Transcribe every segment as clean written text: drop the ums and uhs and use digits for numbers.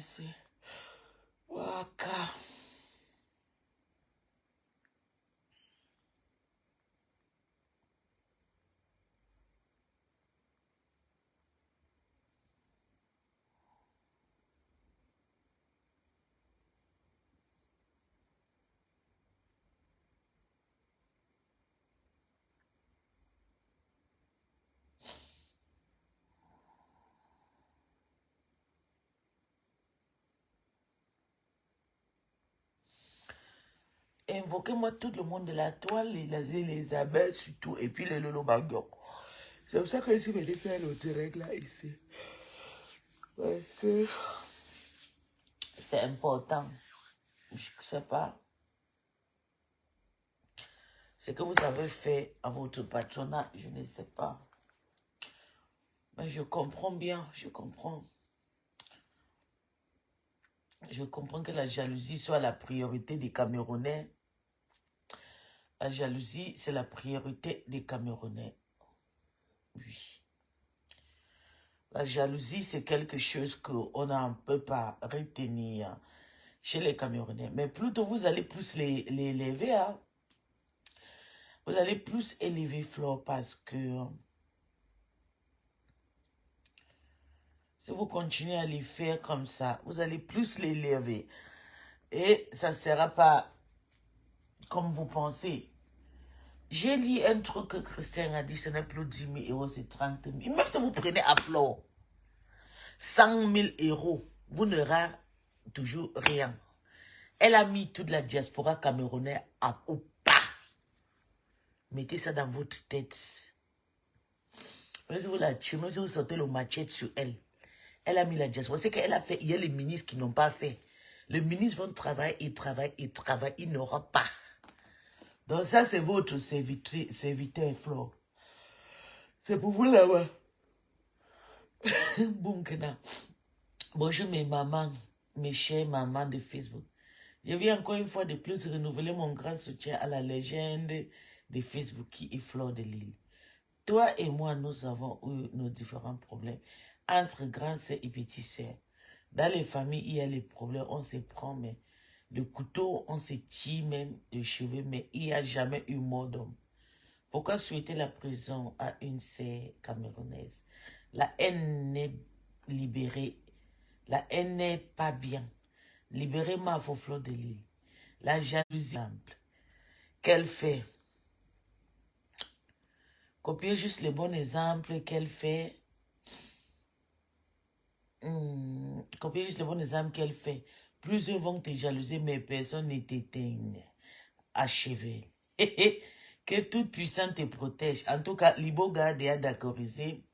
c'est Waka. Invoquez-moi tout le monde de la toile, les abeilles surtout, et puis les lolo bagok. C'est pour ça que je vais faire le direct là, ici. Ouais, c'est important. Je ne sais pas ce que vous avez fait à votre patronat, je ne sais pas. Mais je comprends bien, je comprends. Je comprends que la jalousie soit la priorité des Camerounais. La jalousie, c'est la priorité des Camerounais. Oui. La jalousie, c'est quelque chose qu'on ne peut pas retenir chez les Camerounais. Mais plutôt, vous allez plus les élever. Hein? Vous allez plus élever Flore parce que si vous continuez à les faire comme ça, vous allez plus les élever. Et ça ne sera pas comme vous pensez. J'ai lu un truc que Christian a dit, ce n'est plus 10 000 euros, c'est 30 000. Même si vous prenez à Flore 100 000 euros, vous n'aurez toujours rien. Elle a mis toute la diaspora camerounaise au pas. Mettez ça dans votre tête. Même si vous la tuez, même si vous sortez le machette sur elle, elle a mis la diaspora. C'est qu'elle a fait, il y a les ministres qui n'ont pas fait. Les ministres vont travailler, ils n'auront pas. Donc ça, c'est votre serviteur, Flore. C'est pour vous là-bas. Bonjour mes mamans, mes chères mamans de Facebook. Je viens encore une fois de plus renouveler mon grand soutien à la légende de Facebook qui est Flore de Lille. Toi et moi, nous avons eu nos différents problèmes entre grands sœurs et petits sœurs. Dans les familles, il y a les problèmes, on se prend, mais le couteau, on se tire même les cheveux, mais il n'y a jamais eu mort d'homme. Pourquoi souhaiter la prison à une sœur camerounaise? La haine n'est libérée. La haine n'est pas bien. Libérez ma Flore de Lille. La jalousie, qu'elle fait. Copiez juste les bons exemples qu'elle fait. Copiez juste les bons exemples qu'elle fait. Plusieurs vont te jalouser, mais personne ne t'éteigne. Achevé. Que toute puissance te protège. En tout cas, Liboga a d'accordiser.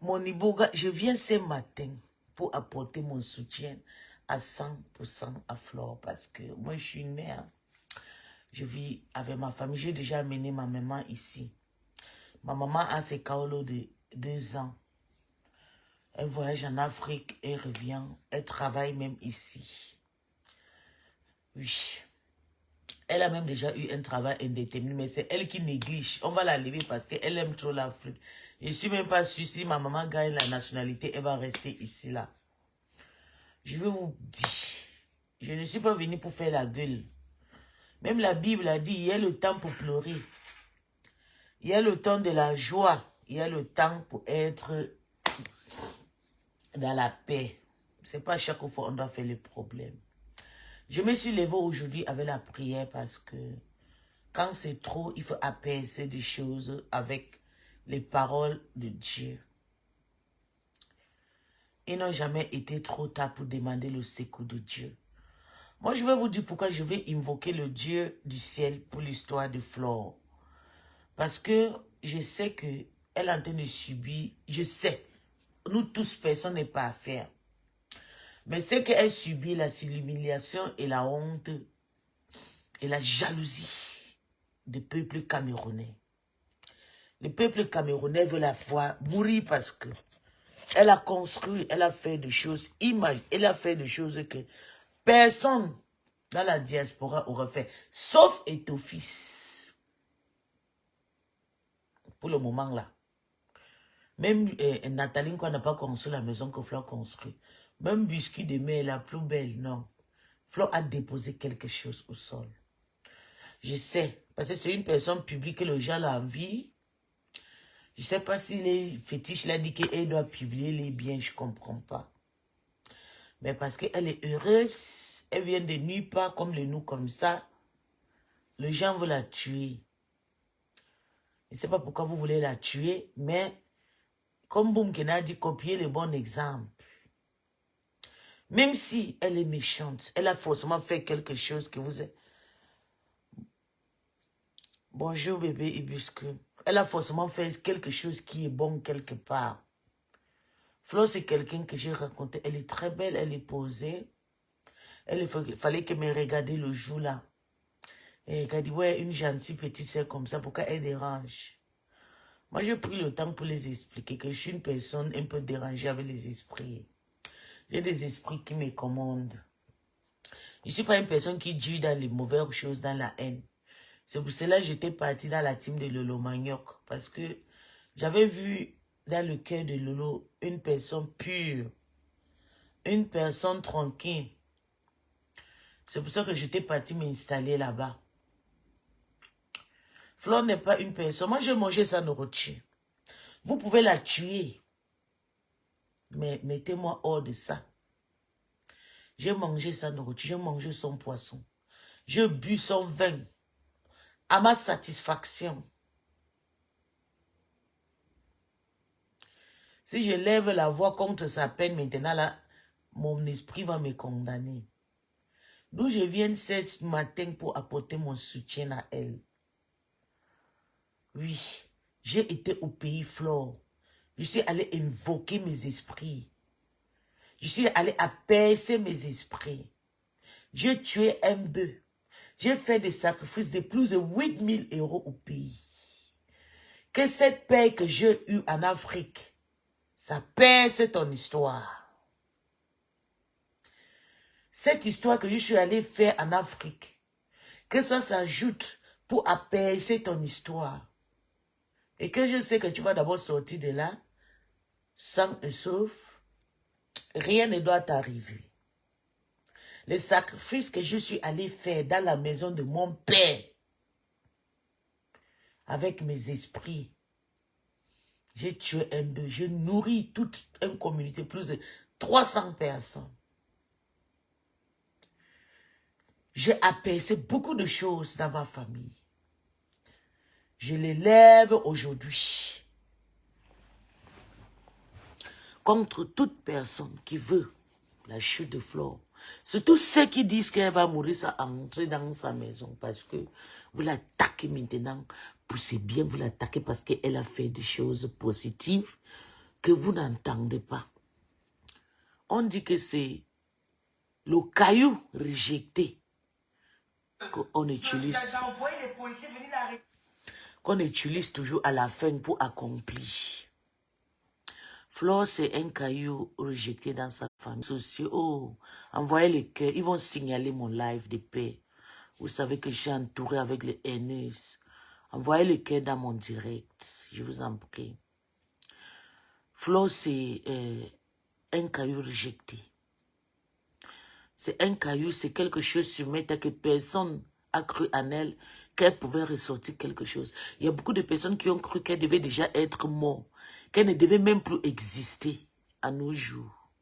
Mon Liboga, je viens ce matin pour apporter mon soutien à 100% à Flore parce que moi, je suis une mère. Je vis avec ma famille. J'ai déjà amené ma maman ici. Ma maman a ses kaolos de 2 ans. Elle voyage en Afrique et revient. Elle travaille même ici. Oui. Elle a même déjà eu un travail indéterminé, mais c'est elle qui néglige. On va la lever parce qu'elle aime trop l'Afrique. Je ne suis même pas sûre si ma maman gagne la nationalité, elle va rester ici, là. Je veux vous dire, je ne suis pas venue pour faire la gueule. Même la Bible a dit, il y a le temps pour pleurer. Il y a le temps de la joie. Il y a le temps pour être dans la paix. C'est pas chaque fois qu'on doit faire les problèmes. Je me suis levée aujourd'hui avec la prière parce que quand c'est trop, il faut apaiser des choses avec les paroles de Dieu. Ils n'ont jamais été trop tard pour demander le secours de Dieu. Moi, je vais vous dire pourquoi je vais invoquer le Dieu du ciel pour l'histoire de Flore. Parce que je sais qu'elle est en train de subir, je sais, nous tous, personne n'est pas à faire. Mais c'est qu'elle subit l'humiliation et la honte et la jalousie du peuple camerounais. Le peuple camerounais veut la voir mourir parce que elle a construit, elle a fait des choses, elle a fait des choses que personne dans la diaspora aurait fait, sauf Etophis. Pour le moment là. Même Nathalie, quand n'a pas construit la maison que Flo a construit. Même Biscuit de mai, la plus belle, non. Flo a déposé quelque chose au sol. Je sais, parce que c'est une personne publique que le gens l'envie. Je ne sais pas si les fétiches l'a dit qu'elle doit publier les biens, je ne comprends pas. Mais parce qu'elle est heureuse, elle vient de nulle part comme le nous comme ça. Le gens veut la tuer. Je ne sais pas pourquoi vous voulez la tuer, mais comme Boumkena a dit, copier le bon exemple. Même si elle est méchante, elle a forcément fait quelque chose que vous êtes... Bonjour bébé Ibusque. Elle a forcément fait quelque chose qui est bon quelque part. Flo, c'est quelqu'un que j'ai raconté. Elle est très belle, elle est posée. Il fallait qu'elle me regarde le jour là. Et elle dit, ouais, une gentille petite sœur comme ça, pourquoi elle dérange? Moi, j'ai pris le temps pour les expliquer que je suis une personne un peu dérangée avec les esprits. J'ai des esprits qui me commandent. Je ne suis pas une personne qui dure dans les mauvaises choses, dans la haine. C'est pour cela que j'étais partie dans la team de Lolo Manioc. Parce que j'avais vu dans le cœur de Lolo une personne pure. Une personne tranquille. C'est pour ça que j'étais partie m'installer là-bas. Flore n'est pas une personne. Moi, j'ai mangé sa nourriture. Vous pouvez la tuer. Mais mettez-moi hors de ça. J'ai mangé sa nourriture. J'ai mangé son poisson. J'ai bu son vin. À ma satisfaction. Si je lève la voix contre sa peine, maintenant, là, mon esprit va me condamner. D'où je viens ce matin pour apporter mon soutien à elle. Oui, j'ai été au pays Flore. Je suis allé invoquer mes esprits. Je suis allé apaiser mes esprits. J'ai tué un bœuf. J'ai fait des sacrifices de plus de 8 000 € au pays. Que cette paix que j'ai eue en Afrique, ça pèse ton histoire. Cette histoire que je suis allé faire en Afrique, que ça s'ajoute pour apaiser ton histoire. Et que je sais que tu vas d'abord sortir de là, sain et sauf, rien ne doit t'arriver. Les sacrifices que je suis allé faire dans la maison de mon père, avec mes esprits, j'ai tué un bœuf, j'ai nourri toute une communauté, plus de 300 personnes. J'ai apaisé beaucoup de choses dans ma famille. Je les lève aujourd'hui contre toute personne qui veut la chute de Flore. Surtout ceux qui disent qu'elle va mourir sans entrer dans sa maison parce que vous l'attaquez maintenant pour ses biens, vous l'attaquez parce qu'elle a fait des choses positives que vous n'entendez pas. On dit que c'est le caillou rejeté qu'on utilise. Qu'on utilise toujours à la fin pour accomplir. Flore, c'est un caillou rejeté dans sa famille. Sociaux, oh, envoyez les cœurs. Ils vont signaler mon live de paix. Vous savez que je suis entouré avec les haineuses. Envoyez les cœurs dans mon direct. Je vous en prie. Flore, c'est un caillou rejeté. C'est un caillou, c'est quelque chose sur mettre que personne a cru en elle, qu'elle pouvait ressortir quelque chose. Il y a beaucoup de personnes qui ont cru qu'elle devait déjà être morte, qu'elle ne devait même plus exister à nos jours.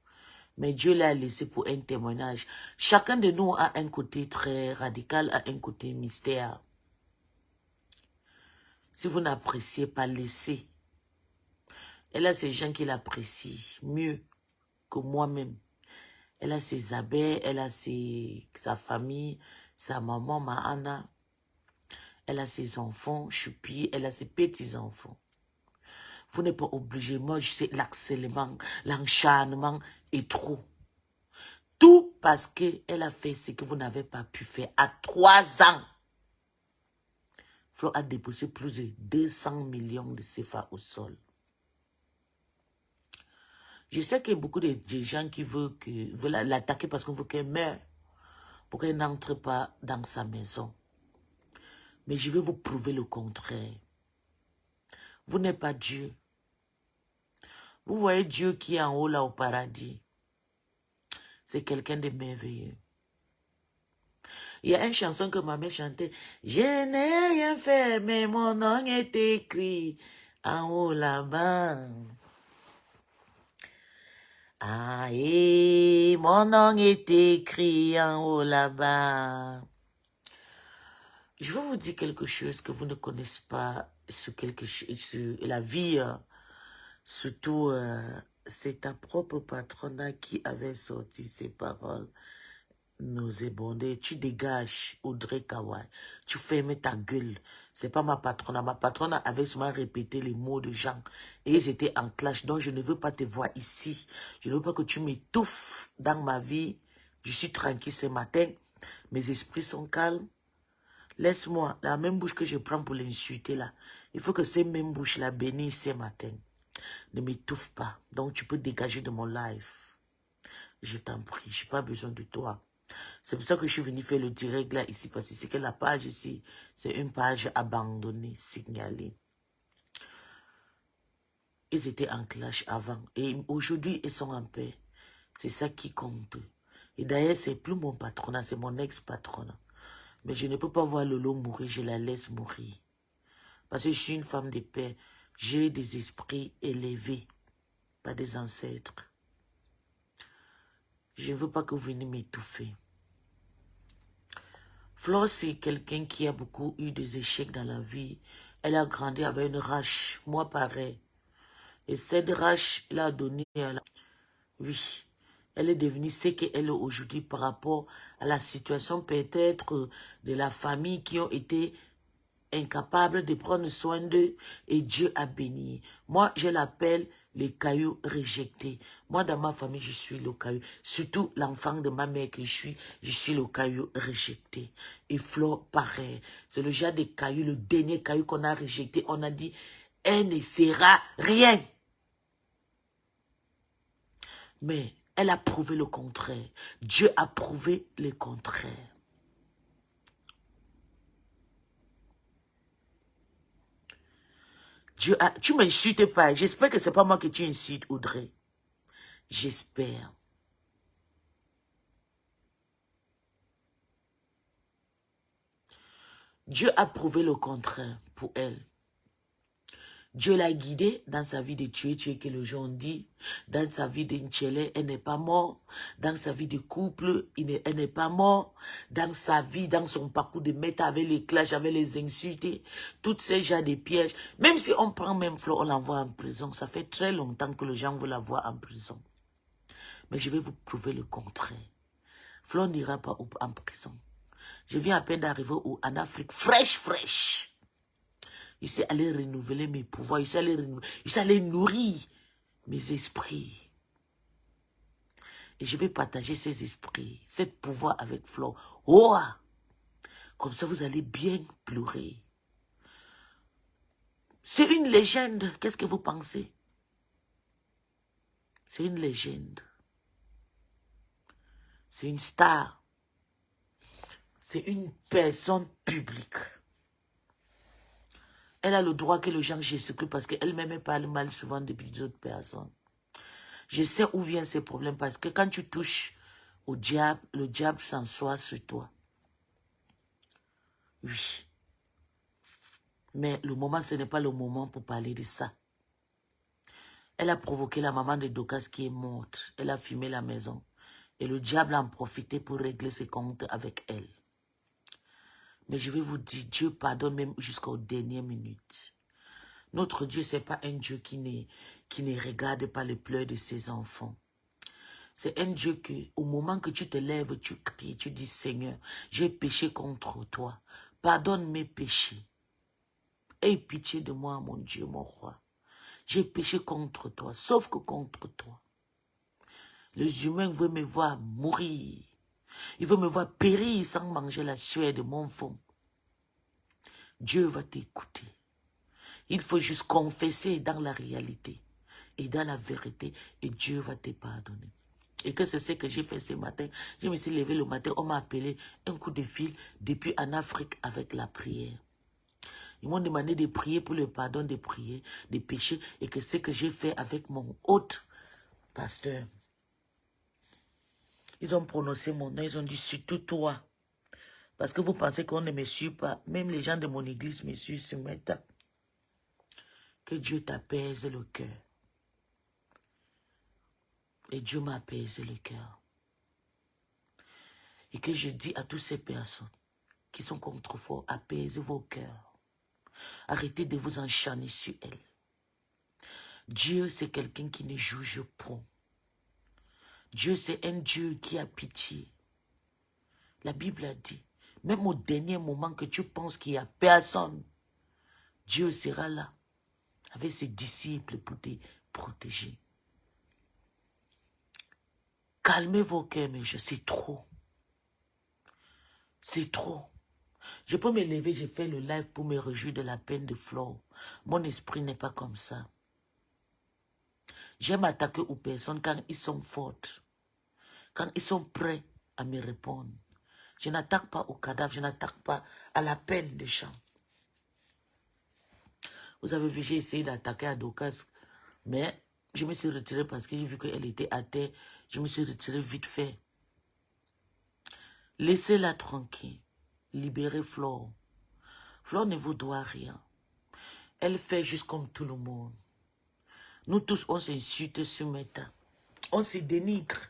Mais Dieu l'a laissé pour un témoignage. Chacun de nous a un côté très radical, a un côté mystère. Si vous n'appréciez pas, laissez. Elle a ces gens qui l'apprécient mieux que moi-même. Elle a ses abeilles, elle a sa famille, sa maman, Mahana. Elle a ses enfants, Choupi, elle a ses petits-enfants. Vous n'êtes pas obligé. Moi, je sais l'acharnement, l'encharnement est trop. Tout parce qu'elle a fait ce que vous n'avez pas pu faire à 3 ans. Flore a déposé plus de 200 millions de CFA au sol. Je sais qu'il y a beaucoup de gens qui veulent l'attaquer parce qu'on veut qu'elle meure, pour qu'elle n'entre pas dans sa maison. Mais je vais vous prouver le contraire. Vous n'êtes pas Dieu. Vous voyez Dieu qui est en haut là au paradis. C'est quelqu'un de merveilleux. Il y a une chanson que ma mère chantait. Je n'ai rien fait, mais mon nom est écrit en haut là-bas. Ah, et mon nom est écrit en haut là-bas. Je vais vous dire quelque chose que vous ne connaissez pas sur la vie. Surtout, c'est ta propre patronat qui avait sorti ces paroles. Nauséabondé, tu dégages Audrey Kawai, tu fermes ta gueule. C'est pas ma patronne. Ma patronne avait souvent répété les mots de Jean et ils étaient en clash. Donc je ne veux pas te voir ici. Je ne veux pas que tu m'étouffes dans ma vie. Je suis tranquille ce matin. Mes esprits sont calmes. Laisse-moi, la même bouche que je prends pour l'insulter là. Il faut que ces mêmes bouches là bénissent ce matin. Ne m'étouffe pas. Donc tu peux dégager de mon live. Je t'en prie, je n'ai pas besoin de toi. C'est pour ça que je suis venu faire le direct là, ici, parce que c'est que la page ici, c'est une page abandonnée, signalée. Ils étaient en clash avant, et aujourd'hui, ils sont en paix. C'est ça qui compte. Et d'ailleurs, c'est plus mon patronat, c'est mon ex-patronat. Mais je ne peux pas voir Lolo mourir, je la laisse mourir. Parce que je suis une femme de paix. J'ai des esprits élevés, pas des ancêtres. Je ne veux pas que vous veniez m'étouffer. Flore, c'est quelqu'un qui a beaucoup eu des échecs dans la vie. Elle a grandi avec une rage, moi pareil. Et cette rage, elle a donné à la... Oui, elle est devenue ce qu'elle est aujourd'hui par rapport à la situation peut-être de la famille qui ont été incapables de prendre soin d'eux et Dieu a béni. Moi, je l'appelle les cailloux rejetés. Moi, dans ma famille, je suis le caillou. Surtout l'enfant de ma mère que je suis le caillou rejeté. Et Flore, pareil. C'est le genre de caillou, le dernier caillou qu'on a rejeté. On a dit, elle ne sera rien. Mais elle a prouvé le contraire. Dieu a prouvé le contraire. Tu m'insultes pas. J'espère que c'est pas moi que tu insultes, Audrey. J'espère. Dieu a prouvé le contraire pour elle. Dieu l'a guidée dans sa vie de tuer que le jour on dit. Dans sa vie d'Inchele, elle n'est pas morte. Dans sa vie de couple, elle n'est pas morte. Dans sa vie, dans son parcours de mettre avec les clashs, avec les insultes, toutes ces gens de pièges. Même si on prend même Flore, on l'envoie en prison. Ça fait très longtemps que les gens veulent la voir en prison. Mais je vais vous prouver le contraire. Flore n'ira pas en prison. Je viens à peine d'arriver en Afrique, fraîche. Je sais aller renouveler mes pouvoirs, je sais aller nourrir mes esprits. Et je vais partager ces esprits, ce pouvoir avec Flore. Oh! Comme ça, vous allez bien pleurer. C'est une légende. Qu'est-ce que vous pensez? C'est une légende. C'est une star. C'est une personne publique. Elle a le droit que les gens Jésus-Christ parce qu'elle-même parle mal souvent depuis d'autres personnes. Je sais où viennent ces problèmes parce que quand tu touches au diable, le diable s'assoit sur toi. Oui. Mais le moment, ce n'est pas le moment pour parler de ça. Elle a provoqué la maman de Dorcas qui est morte. Elle a fumé la maison. Et le diable a en profité pour régler ses comptes avec elle. Mais je vais vous dire, Dieu pardonne même jusqu'aux dernières minutes. Notre Dieu, ce n'est pas un Dieu qui ne regarde pas les pleurs de ses enfants. C'est un Dieu qui, au moment que tu te lèves, tu cries, tu dis, Seigneur, j'ai péché contre toi. Pardonne mes péchés. Aie pitié de moi, mon Dieu, mon roi. J'ai péché contre toi, sauf que contre toi. Les humains veulent me voir mourir. Ils veulent me voir périr sans manger la sueur de mon fond. Dieu va t'écouter. Il faut juste confesser dans la réalité et dans la vérité et Dieu va te pardonner. Et que c'est ce que j'ai fait ce matin. Je me suis levé le matin, on m'a appelé un coup de fil depuis en Afrique avec la prière. Ils m'ont demandé de prier pour le pardon des prières, des péchés, et que ce que j'ai fait avec mon hôte pasteur. Ils ont prononcé mon nom, ils ont dit surtout toi. Parce que vous pensez qu'on ne me suit pas. Même les gens de mon église me suivent sur Meta. Que Dieu t'apaise le cœur. Et Dieu m'a apaisé le cœur. Et que je dis à toutes ces personnes qui sont contreforts, apaisez vos cœurs. Arrêtez de vous encharner sur elles. Dieu, c'est quelqu'un qui ne juge point. Dieu, c'est un Dieu qui a pitié. La Bible a dit, même au dernier moment que tu penses qu'il n'y a personne, Dieu sera là avec ses disciples pour te protéger. Calmez vos cœurs, mais c'est trop. C'est trop. Je peux me lever, j'ai fait le live pour me réjouir de la peine de Flore. Mon esprit n'est pas comme ça. J'aime attaquer aux personnes quand ils sont fortes, quand ils sont prêts à me répondre. Je n'attaque pas au cadavre, je n'attaque pas à la peine des gens. Vous avez vu, j'ai essayé d'attaquer à Dorcas, mais je me suis retiré parce que j'ai vu qu'elle était à terre. Je me suis retiré vite fait. Laissez-la tranquille. Libérez Flore. Flore ne vous doit rien. Elle fait juste comme tout le monde. Nous tous, on s'insulte sur Meta. On se dénigre.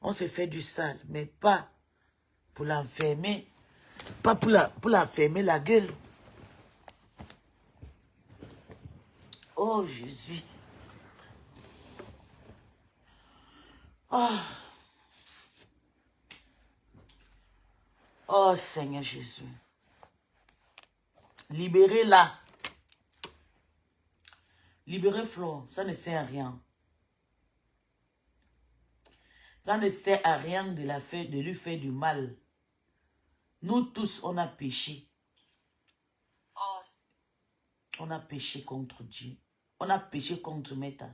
On se fait du sale, mais pas pour l'enfermer. Pas pour la fermer la gueule. Oh, Jésus. Oh. Oh, Seigneur Jésus. Libérez-la. Libérez Flore. Ça ne sert à rien. Ça ne sert à rien de lui faire du mal. Nous tous, on a péché. On a péché contre Dieu. On a péché contre Meta.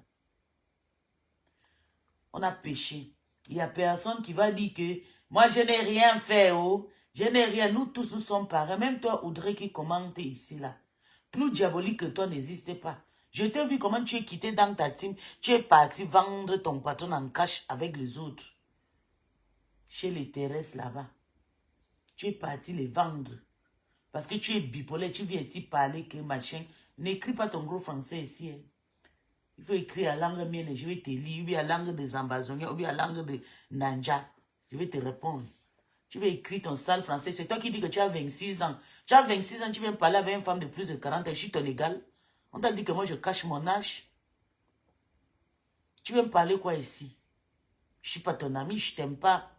On a péché. Il n'y a personne qui va dire que moi, je n'ai rien fait. Oh. Je n'ai rien. Nous tous, nous sommes pareils. Même toi, Audrey, qui commente ici, là. Plus diabolique que toi n'existe pas. Je t'ai vu comment tu es quitté dans ta team. Tu es parti vendre ton patron en cash avec les autres. Chez les terrestres là-bas. Tu es parti les vendre. Parce que tu es bipolaire. Tu viens ici parler que machin. N'écris pas ton gros français ici. Hein. Il faut écrire à langue mienne et je vais te lire. Ou bien à langue des ambazoniens. Ou bien à langue de Nanja. Je vais te répondre. Tu vas écrire ton sale français. C'est toi qui dis que tu as 26 ans. Tu as 26 ans, tu viens parler avec une femme de plus de 40 ans. Je suis ton égal. On t'a dit que moi je cache mon âge. Tu viens me parler quoi ici? Je ne suis pas ton ami, je t'aime pas.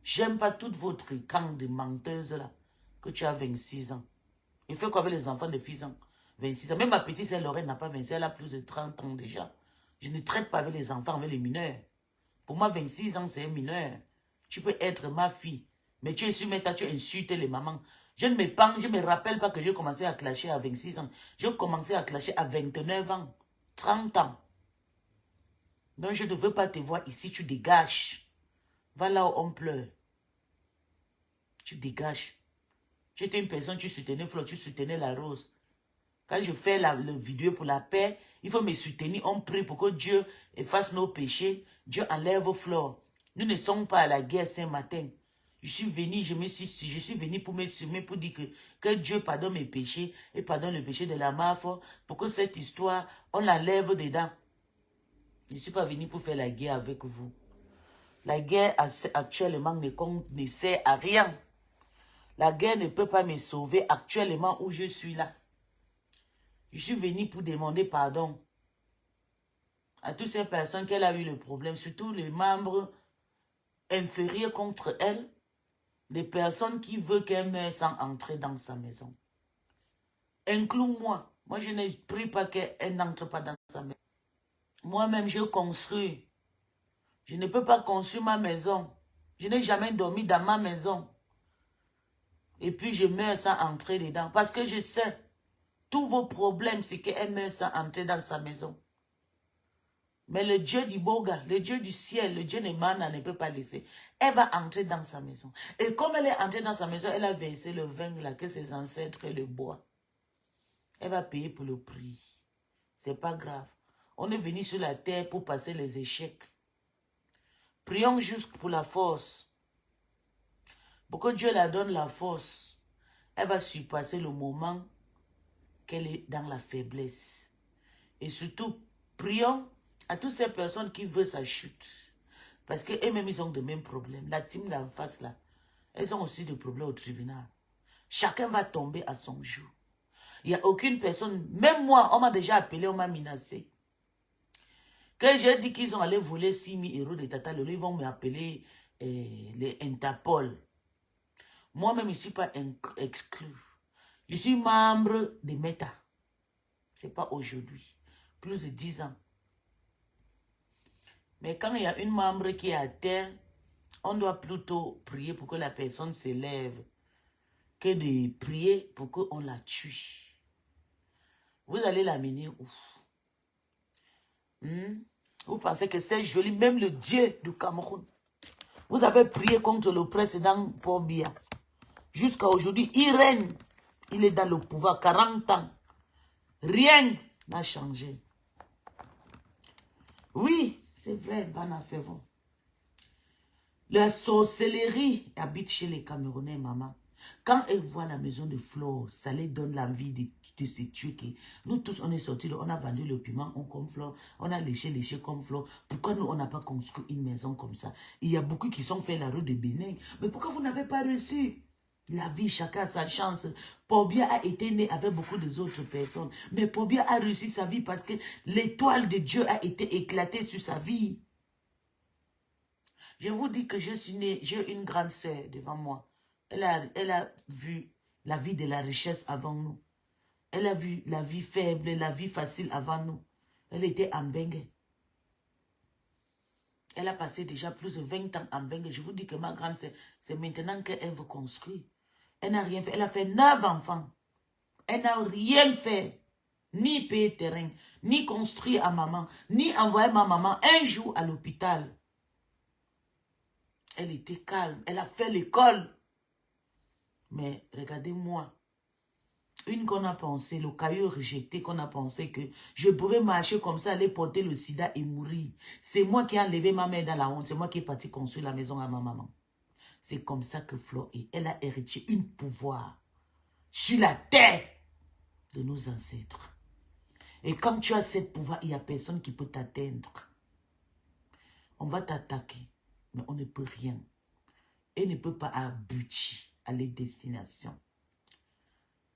J'aime pas toute votre camp de menteuses là. Que tu as 26 ans. Il fait quoi avec les enfants de fils ans? 26 ans. Même ma petite sœur Lorraine n'a pas 26 ans, elle a plus de 30 ans déjà. Je ne traite pas avec les enfants, avec les mineurs. Pour moi, 26 ans, c'est un mineur. Tu peux être ma fille. Mais tu es sur Meta, tu insultes les mamans. Je ne me rappelle pas que j'ai commencé à clasher à 26 ans. J'ai commencé à clasher à 29 ans. 30 ans. Donc je ne veux pas te voir ici, tu dégages. Va là où on pleure. Tu dégages. Tu étais une personne, tu soutenais Flo, tu soutenais la rose. Quand je fais le vidéo pour la paix, il faut me soutenir. On prie pour que Dieu efface nos péchés. Dieu enlève vos fleurs. Nous ne sommes pas à la guerre ce matin. Je suis venu pour me soumettre, pour dire que Dieu pardonne mes péchés et pardonne le péché de la MAFO, pour que cette histoire, on la lève dedans. Je ne suis pas venu pour faire la guerre avec vous. La guerre actuellement ne sert à rien. La guerre ne peut pas me sauver actuellement où je suis là. Je suis venu pour demander pardon à toutes ces personnes qu'elle a eu le problème, surtout les membres inférieurs contre elle, des personnes qui veulent qu'elle meure sans entrer dans sa maison. Inclus-moi. Moi, je ne prie pas qu'elle n'entre pas dans sa maison. Moi-même, je construis. Je ne peux pas construire ma maison. Je n'ai jamais dormi dans ma maison. Et puis, je meurs sans entrer dedans. Parce que je sais, tous vos problèmes, c'est qu'elle meurt sans entrer dans sa maison. Mais le Dieu du Boga, le Dieu du ciel, le Dieu de Mana ne peut pas laisser. Elle va entrer dans sa maison. Et comme elle est entrée dans sa maison, elle a versé le vin là que ses ancêtres le boivent. Elle va payer pour le prix. C'est pas grave. On est venu sur la terre pour passer les échecs. Prions juste pour la force. Pour que Dieu la donne la force. Elle va surpasser le moment qu'elle est dans la faiblesse. Et surtout, prions à toutes ces personnes qui veulent sa chute. Parce qu'eux-mêmes, ils ont de mêmes problèmes. La team là en face, là, elles ont aussi des problèmes au tribunal. Chacun va tomber à son jour. Il n'y a aucune personne, même moi, on m'a déjà appelé, on m'a menacé. Quand j'ai dit qu'ils ont allé voler 6 000 € de Tata Lolo, ils vont m'appeler les Interpol. Moi-même, je ne suis pas exclu. Je suis membre de Meta. Ce n'est pas aujourd'hui. Plus de 10 ans. Mais quand il y a une membre qui est à terre, on doit plutôt prier pour que la personne s'élève que de prier pour qu'on la tue. Vous allez l'amener où? Vous pensez que c'est joli, même le Dieu du Cameroun. Vous avez prié contre le précédent Paul Biya. Jusqu'à aujourd'hui, il règne. Il est dans le pouvoir 40 ans. Rien n'a changé. Oui, c'est vrai, Bana Févon. La sorcellerie habite chez les Camerounais, maman. Quand elles voient la maison de Flo, ça les donne l'envie de se tuer. Nous tous, on est sortis, on a vendu le piment, on comme Flo, on a léché comme Flo. Pourquoi nous, on n'a pas construit une maison comme ça? Il y a beaucoup qui sont fait la rue de Bénin. Mais pourquoi vous n'avez pas reçu? La vie, chacun a sa chance. Paul Biya a été né avec beaucoup d'autres personnes. Mais Paul Biya a réussi sa vie parce que l'étoile de Dieu a été éclatée sur sa vie. Je vous dis que je suis née, j'ai une grande sœur devant moi. Elle a vu la vie de la richesse avant nous. Elle a vu la vie faible, la vie facile avant nous. Elle était en Bengue. Elle a passé déjà plus de 20 ans en Bengue. Je vous dis que ma grande sœur, c'est maintenant qu'elle veut construire. Elle n'a rien fait. Elle a fait 9 enfants. Elle n'a rien fait. Ni payer terrain, ni construire à maman, ni envoyer ma maman un jour à l'hôpital. Elle était calme. Elle a fait l'école. Mais regardez-moi. Une qu'on a pensé, le caillou rejeté, qu'on a pensé que je pouvais marcher comme ça, aller porter le sida et mourir. C'est moi qui ai enlevé ma mère dans la honte. C'est moi qui ai parti construire la maison à ma maman. C'est comme ça que Flo est. Elle a hérité un pouvoir sur la terre de nos ancêtres. Et quand tu as ce pouvoir, il n'y a personne qui peut t'atteindre. On va t'attaquer, mais on ne peut rien. Elle ne peut pas aboutir à les destinations.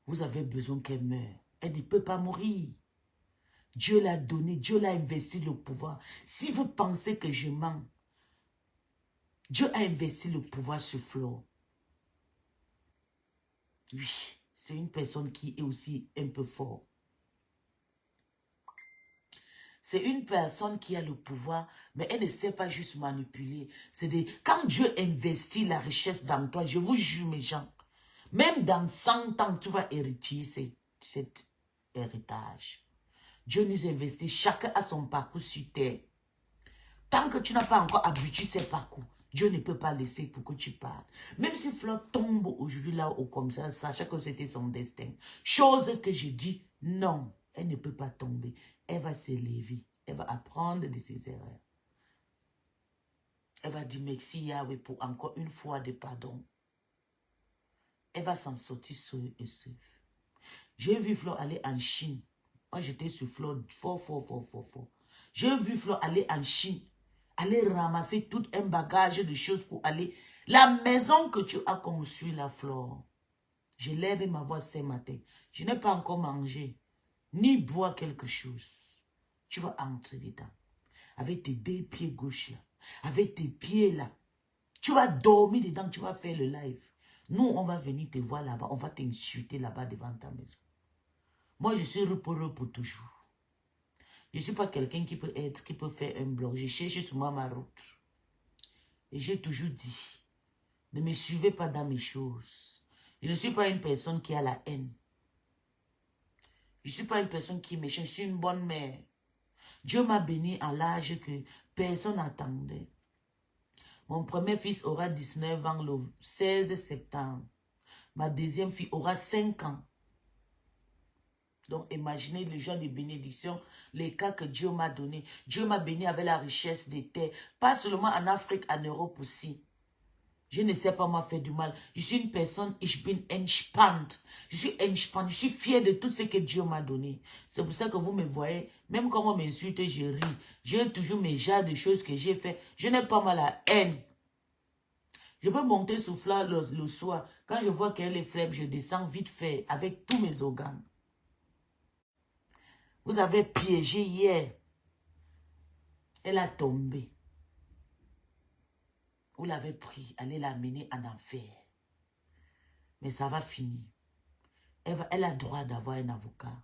Vous avez besoin qu'elle meure. Elle ne peut pas mourir. Dieu l'a donné, Dieu l'a investi le pouvoir. Si vous pensez que je mens, Dieu a investi le pouvoir sur Flo. Oui, c'est une personne qui est aussi un peu fort. C'est une personne qui a le pouvoir, mais elle ne sait pas juste manipuler. Quand Dieu investit la richesse dans toi, je vous jure mes gens, même dans 100 ans, tu vas hériter cet héritage. Dieu nous investit, chacun a son parcours sur terre. Tant que tu n'as pas encore habitué ces parcours, Dieu ne peut pas laisser pour que tu parles. Même si Fleur tombe aujourd'hui là ou comme ça, sachant que c'était son destin. Chose que je dis, non, elle ne peut pas tomber. Elle va s'élever. Elle va apprendre de ses erreurs. Elle va dire merci Yahweh pour encore une fois de pardon. Elle va s'en sortir seule et seule. J'ai vu Fleur aller en Chine. Moi, j'étais sur Fleur fort. J'ai vu Fleur aller en Chine. Aller ramasser tout un bagage de choses pour aller. La maison que tu as construite, la Fleur. Je lève ma voix ce matin. Je n'ai pas encore mangé. Ni boire quelque chose. Tu vas entrer dedans. Avec tes 2 pieds gauche là. Avec tes pieds là. Tu vas dormir dedans. Tu vas faire le live. Nous, on va venir te voir là-bas. On va t'insulter là-bas devant ta maison. Moi, je suis heureux pour toujours. Je ne suis pas quelqu'un qui peut faire un blog. J'ai cherché sur moi ma route. Et j'ai toujours dit, ne me suivez pas dans mes choses. Je ne suis pas une personne qui a la haine. Je ne suis pas une personne qui est méchante. Je suis une bonne mère. Dieu m'a béni à l'âge que personne n'attendait. Mon premier fils aura 19 ans le 16 septembre. Ma deuxième fille aura 5 ans. Donc, imaginez le genre de bénédiction, les cas que Dieu m'a donné. Dieu m'a béni avec la richesse des terres. Pas seulement en Afrique, en Europe aussi. Je ne sais pas moi faire du mal. Je suis une personne, ich bin entspannt. Je suis entspannt. Je suis fier de tout ce que Dieu m'a donné. C'est pour ça que vous me voyez, même quand on m'insulte, je ris. J'ai toujours mes genres de choses que j'ai fait. Je n'ai pas mal la haine. Je peux monter souffler le soir. Quand je vois qu'elle est faible, je descends vite fait avec tous mes organes. Vous avez piégé hier. Elle a tombé. Vous l'avez pris, allez l'amener en enfer. Mais ça va finir. Elle a droit d'avoir un avocat.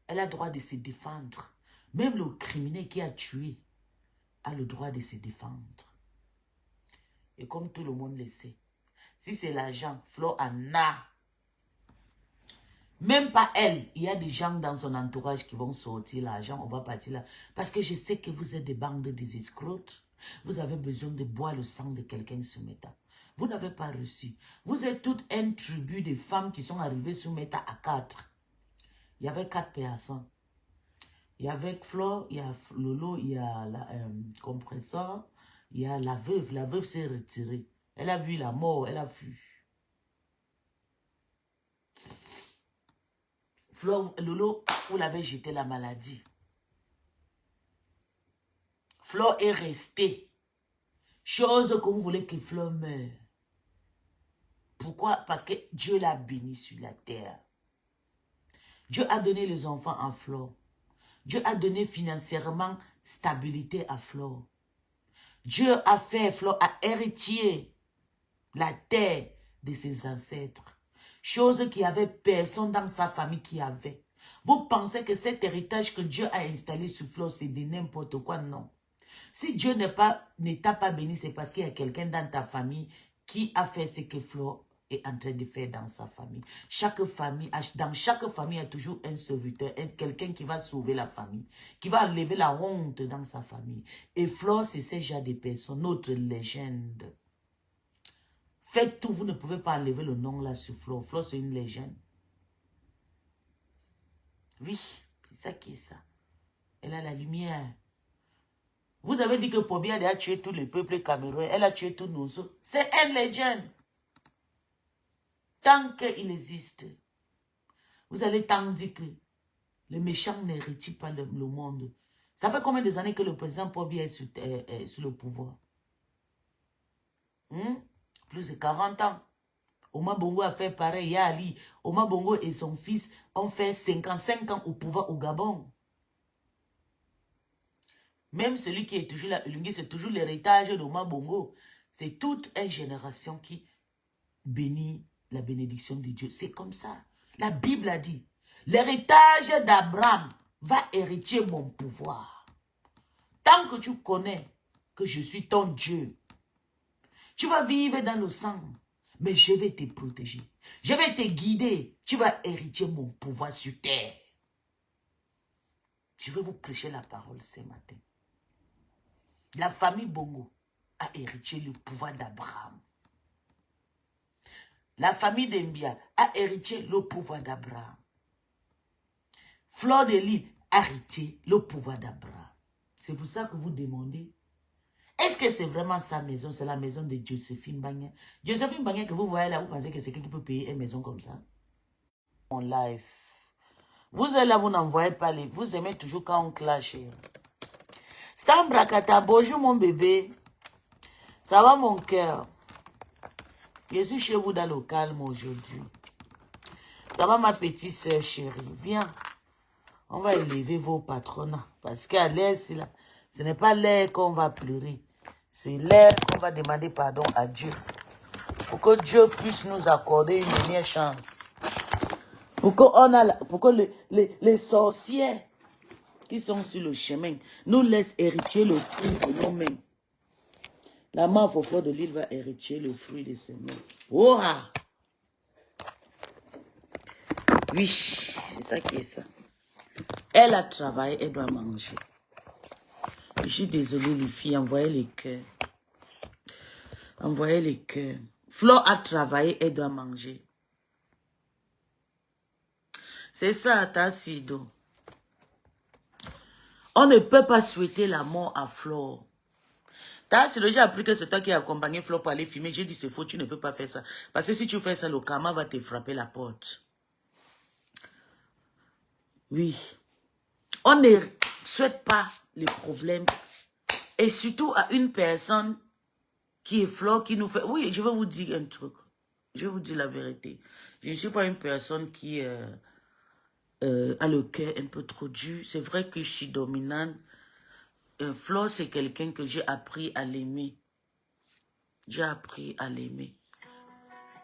Elle a droit de se défendre. Même le criminel qui a tué a le droit de se défendre. Et comme tout le monde le sait, si c'est l'argent, Flo en a. Même pas elle. Il y a des gens dans son entourage qui vont sortir l'argent. On va partir là. Parce que je sais que vous êtes des bandes des escrocs. Vous avez besoin de boire le sang de quelqu'un sur Meta. Vous n'avez pas reçu. Vous êtes toute un tribu de femmes qui sont arrivées sur Meta à 4. Il y avait 4 personnes. Il y avait Flo, il y a Lolo, il y a la compresseur, il y a la veuve. La veuve s'est retirée. Elle a vu la mort, elle a fui. Flo, Lolo, vous l'avez jeté la maladie. Flo est resté. Chose que vous voulez que Flo meure. Pourquoi? Parce que Dieu l'a béni sur la terre. Dieu a donné les enfants à Flo. Dieu a donné financièrement stabilité à Flo. Dieu a fait Flo à héritier la terre de ses ancêtres. Chose qu'il n'y avait personne dans sa famille qui avait. Vous pensez que cet héritage que Dieu a installé sur Flo, c'est de n'importe quoi? Non. Si Dieu ne t'a pas béni, c'est parce qu'il y a quelqu'un dans ta famille qui a fait ce que Flo est en train de faire dans sa famille. Dans chaque famille, il y a toujours un serviteur, quelqu'un qui va sauver la famille, qui va enlever la honte dans sa famille. Et Flo, c'est ce genre de personne, notre légende. Faites tout, vous ne pouvez pas enlever le nom là sur Flo. Flo, c'est une légende. Oui, c'est ça qui est ça. Elle a la lumière. Vous avez dit que Pobia a tué tout le peuple camerounais. Elle a tué tous nos autres. C'est une légende. Tant qu'il existe, vous allez tant dire que les méchants n'héritent pas le monde. Ça fait combien d'années que le président Pobia est sur le pouvoir? Plus de 40 ans. Oma Bongo a fait pareil. Il y a Ali. Oma Bongo et son fils ont fait 55 ans au pouvoir au Gabon. Même celui qui est toujours là, c'est toujours l'héritage d'Oma Bongo. C'est toute une génération qui bénit la bénédiction de Dieu. C'est comme ça. La Bible a dit, l'héritage d'Abraham va hériter mon pouvoir. Tant que tu connais que je suis ton Dieu, tu vas vivre dans le sang, mais je vais te protéger. Je vais te guider. Tu vas hériter mon pouvoir sur terre. Je vais vous prêcher la parole ce matin. La famille Bongo a hérité le pouvoir d'Abraham. La famille d'Embia a hérité le pouvoir d'Abraham. Fleur de Lys a hérité le pouvoir d'Abraham. C'est pour ça que vous demandez, est-ce que c'est vraiment sa maison? C'est la maison de Joséphine Bagna. Joséphine Bagna que vous voyez là, vous pensez que c'est quelqu'un qui peut payer une maison comme ça? En live. Vous êtes là, vous n'envoyez pas les... Vous aimez toujours quand on clash. Stam Brakata, bonjour mon bébé. Ça va mon cœur? Je suis chez vous dans le calme aujourd'hui. Ça va ma petite soeur chérie? Viens. On va élever vos patronats. Parce qu'à l'air, c'est là. Ce n'est pas l'air qu'on va pleurer. C'est l'air qu'on va demander pardon à Dieu. Pour que Dieu puisse nous accorder une dernière chance. Pour que les sorcières qui sont sur le chemin nous laissent hériter le fruit de nos mains. La mort au fleur de l'île va hériter le fruit de ses mains. Oh! Oui, c'est ça qui est ça. Elle a travaillé, elle doit manger. Je suis désolée les filles, envoyez les cœurs. Envoyez les cœurs. Flo a travaillé, elle doit manger. C'est ça, Tassido. On ne peut pas souhaiter la mort à Flore. Tassido, j'ai appris que c'est toi qui as accompagné Flore pour aller filmer. J'ai dit, c'est faux, tu ne peux pas faire ça. Parce que si tu fais ça, le karma va te frapper la porte. Oui. On ne souhaite pas les problèmes. Et surtout à une personne qui est Flore, qui nous fait... Oui, je vais vous dire un truc. Je vais vous dire la vérité. Je ne suis pas une personne qui a le cœur un peu trop dur. C'est vrai que je suis dominante. Flore, c'est quelqu'un que j'ai appris à l'aimer. J'ai appris à l'aimer.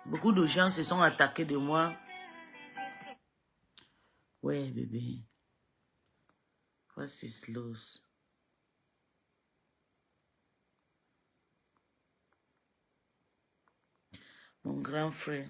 Beaucoup de gens se sont attaqués de moi. Ouais, bébé. Voici slow. Mon grand frère.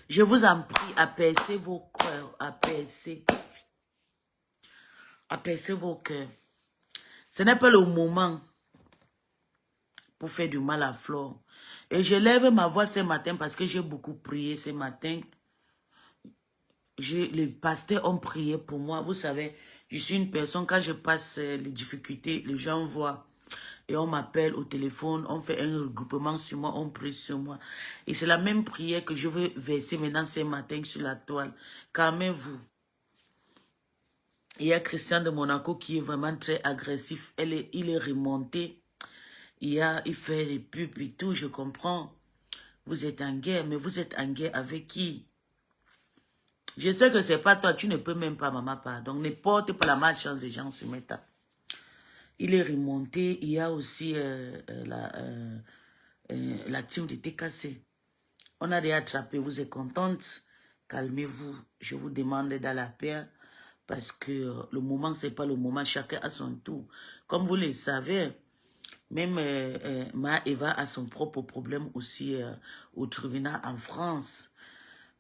Je vous en prie, apaisez vos cœurs, apaisez vos cœurs. Ce n'est pas le moment pour faire du mal à Flore. Et je lève ma voix ce matin parce que j'ai beaucoup prié ce matin. Les pasteurs ont prié pour moi. Vous savez, je suis une personne, quand je passe les difficultés, les gens voient. Et on m'appelle au téléphone, on fait un regroupement sur moi, on prie sur moi. Et c'est la même prière que je veux verser maintenant ce matin sur la toile. Calmez-vous. Il y a Christian de Monaco qui est vraiment très agressif. Il est remonté. Il fait les pubs et tout, je comprends. Vous êtes en guerre, mais vous êtes en guerre avec qui? Je sais que c'est pas toi, tu ne peux même pas, maman, pardon. Ne porte pas la malchance des gens sur mes tables. Il est remonté. Il y a aussi la team de TKC. On a déjà attrapé. Vous êtes contente? Calmez-vous. Je vous demande dans la paix. Parce que le moment, c'est pas le moment. Chacun a son tour. Comme vous le savez, même Eva a son propre problème aussi au tribunal en France.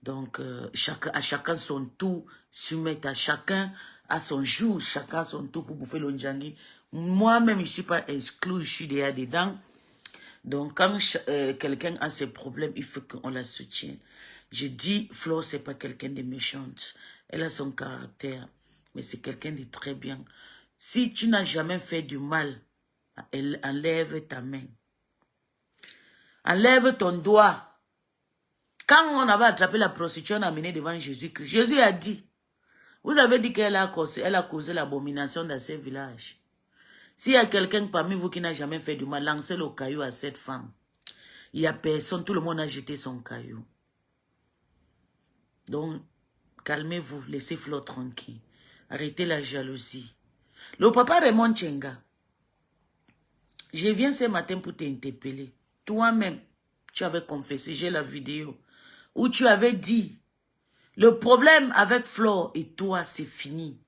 Donc, chacun son tour. Soumettre à chacun à son jour. Chacun son tour pour bouffer le njangui. Moi-même, je ne suis pas exclu, je suis déjà dedans. Donc, quand quelqu'un a ses problèmes, il faut qu'on la soutienne. Je dis, Flore, c'est pas quelqu'un de méchante. Elle a son caractère, mais c'est quelqu'un de très bien. Si tu n'as jamais fait du mal, elle enlève ta main. Enlève ton doigt. Quand on avait attrapé la prostituée, on a amené devant Jésus-Christ. Jésus a dit, vous avez dit qu'elle a causé l'abomination dans ces villages. S'il y a quelqu'un parmi vous qui n'a jamais fait du mal, lancez le caillou à cette femme. Il n'y a personne, tout le monde a jeté son caillou. Donc, calmez-vous, laissez Flore tranquille. Arrêtez la jalousie. Le papa Raymond Tchenga, je viens ce matin pour t'interpeller. Toi-même, tu avais confessé, j'ai la vidéo, où tu avais dit, le problème avec Flore et toi, c'est fini.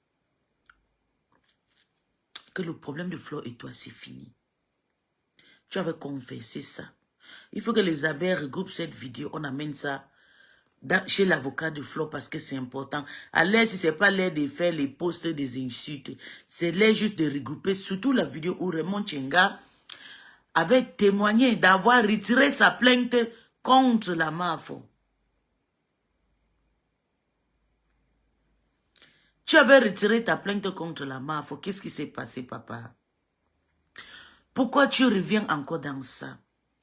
Que le problème de Flore et toi, c'est fini. Tu avais confessé ça. Il faut que les abeilles regroupent cette vidéo, on amène ça chez l'avocat de Flore parce que c'est important. À l'aise, si ce n'est pas l'air de faire les posts des insultes, c'est l'air juste de regrouper, surtout la vidéo où Raymond Tchenga avait témoigné d'avoir retiré sa plainte contre la MAFO. Tu avais retiré ta plainte contre la MAFO. Qu'est-ce qui s'est passé, papa? Pourquoi tu reviens encore dans ça?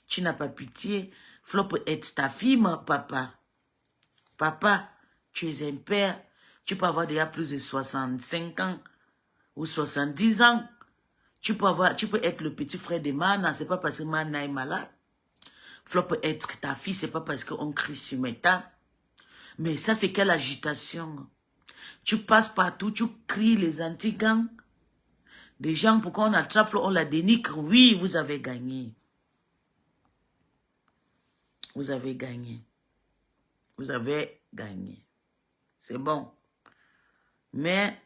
Tu n'as pas pitié. Flore peut être ta fille, papa. Papa, tu es un père. Tu peux avoir déjà plus de 65 ans ou 70 ans. Tu peux être le petit frère de Mana. Ce n'est pas parce que Mana est malade. Flore peut être ta fille. Ce n'est pas parce qu'on crie sur Meta. Mais ça, c'est quelle agitation? Tu passes partout, tu cries les anti-gangs. Des gens, pourquoi on attrape Flore, on la dénigre. Oui, vous avez gagné. Vous avez gagné. Vous avez gagné. C'est bon. Mais,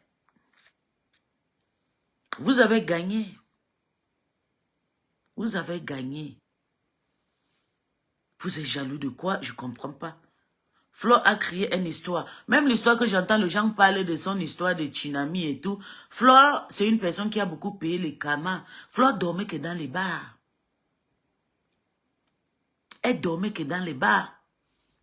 vous avez gagné. Vous avez gagné. Vous êtes jaloux de quoi? Je ne comprends pas. Flo a créé une histoire. Même l'histoire que j'entends, les gens parler de son histoire de tsunami et tout. Flo, c'est une personne qui a beaucoup payé les karmas. Flo dormait que dans les bars. Elle dormait que dans les bars.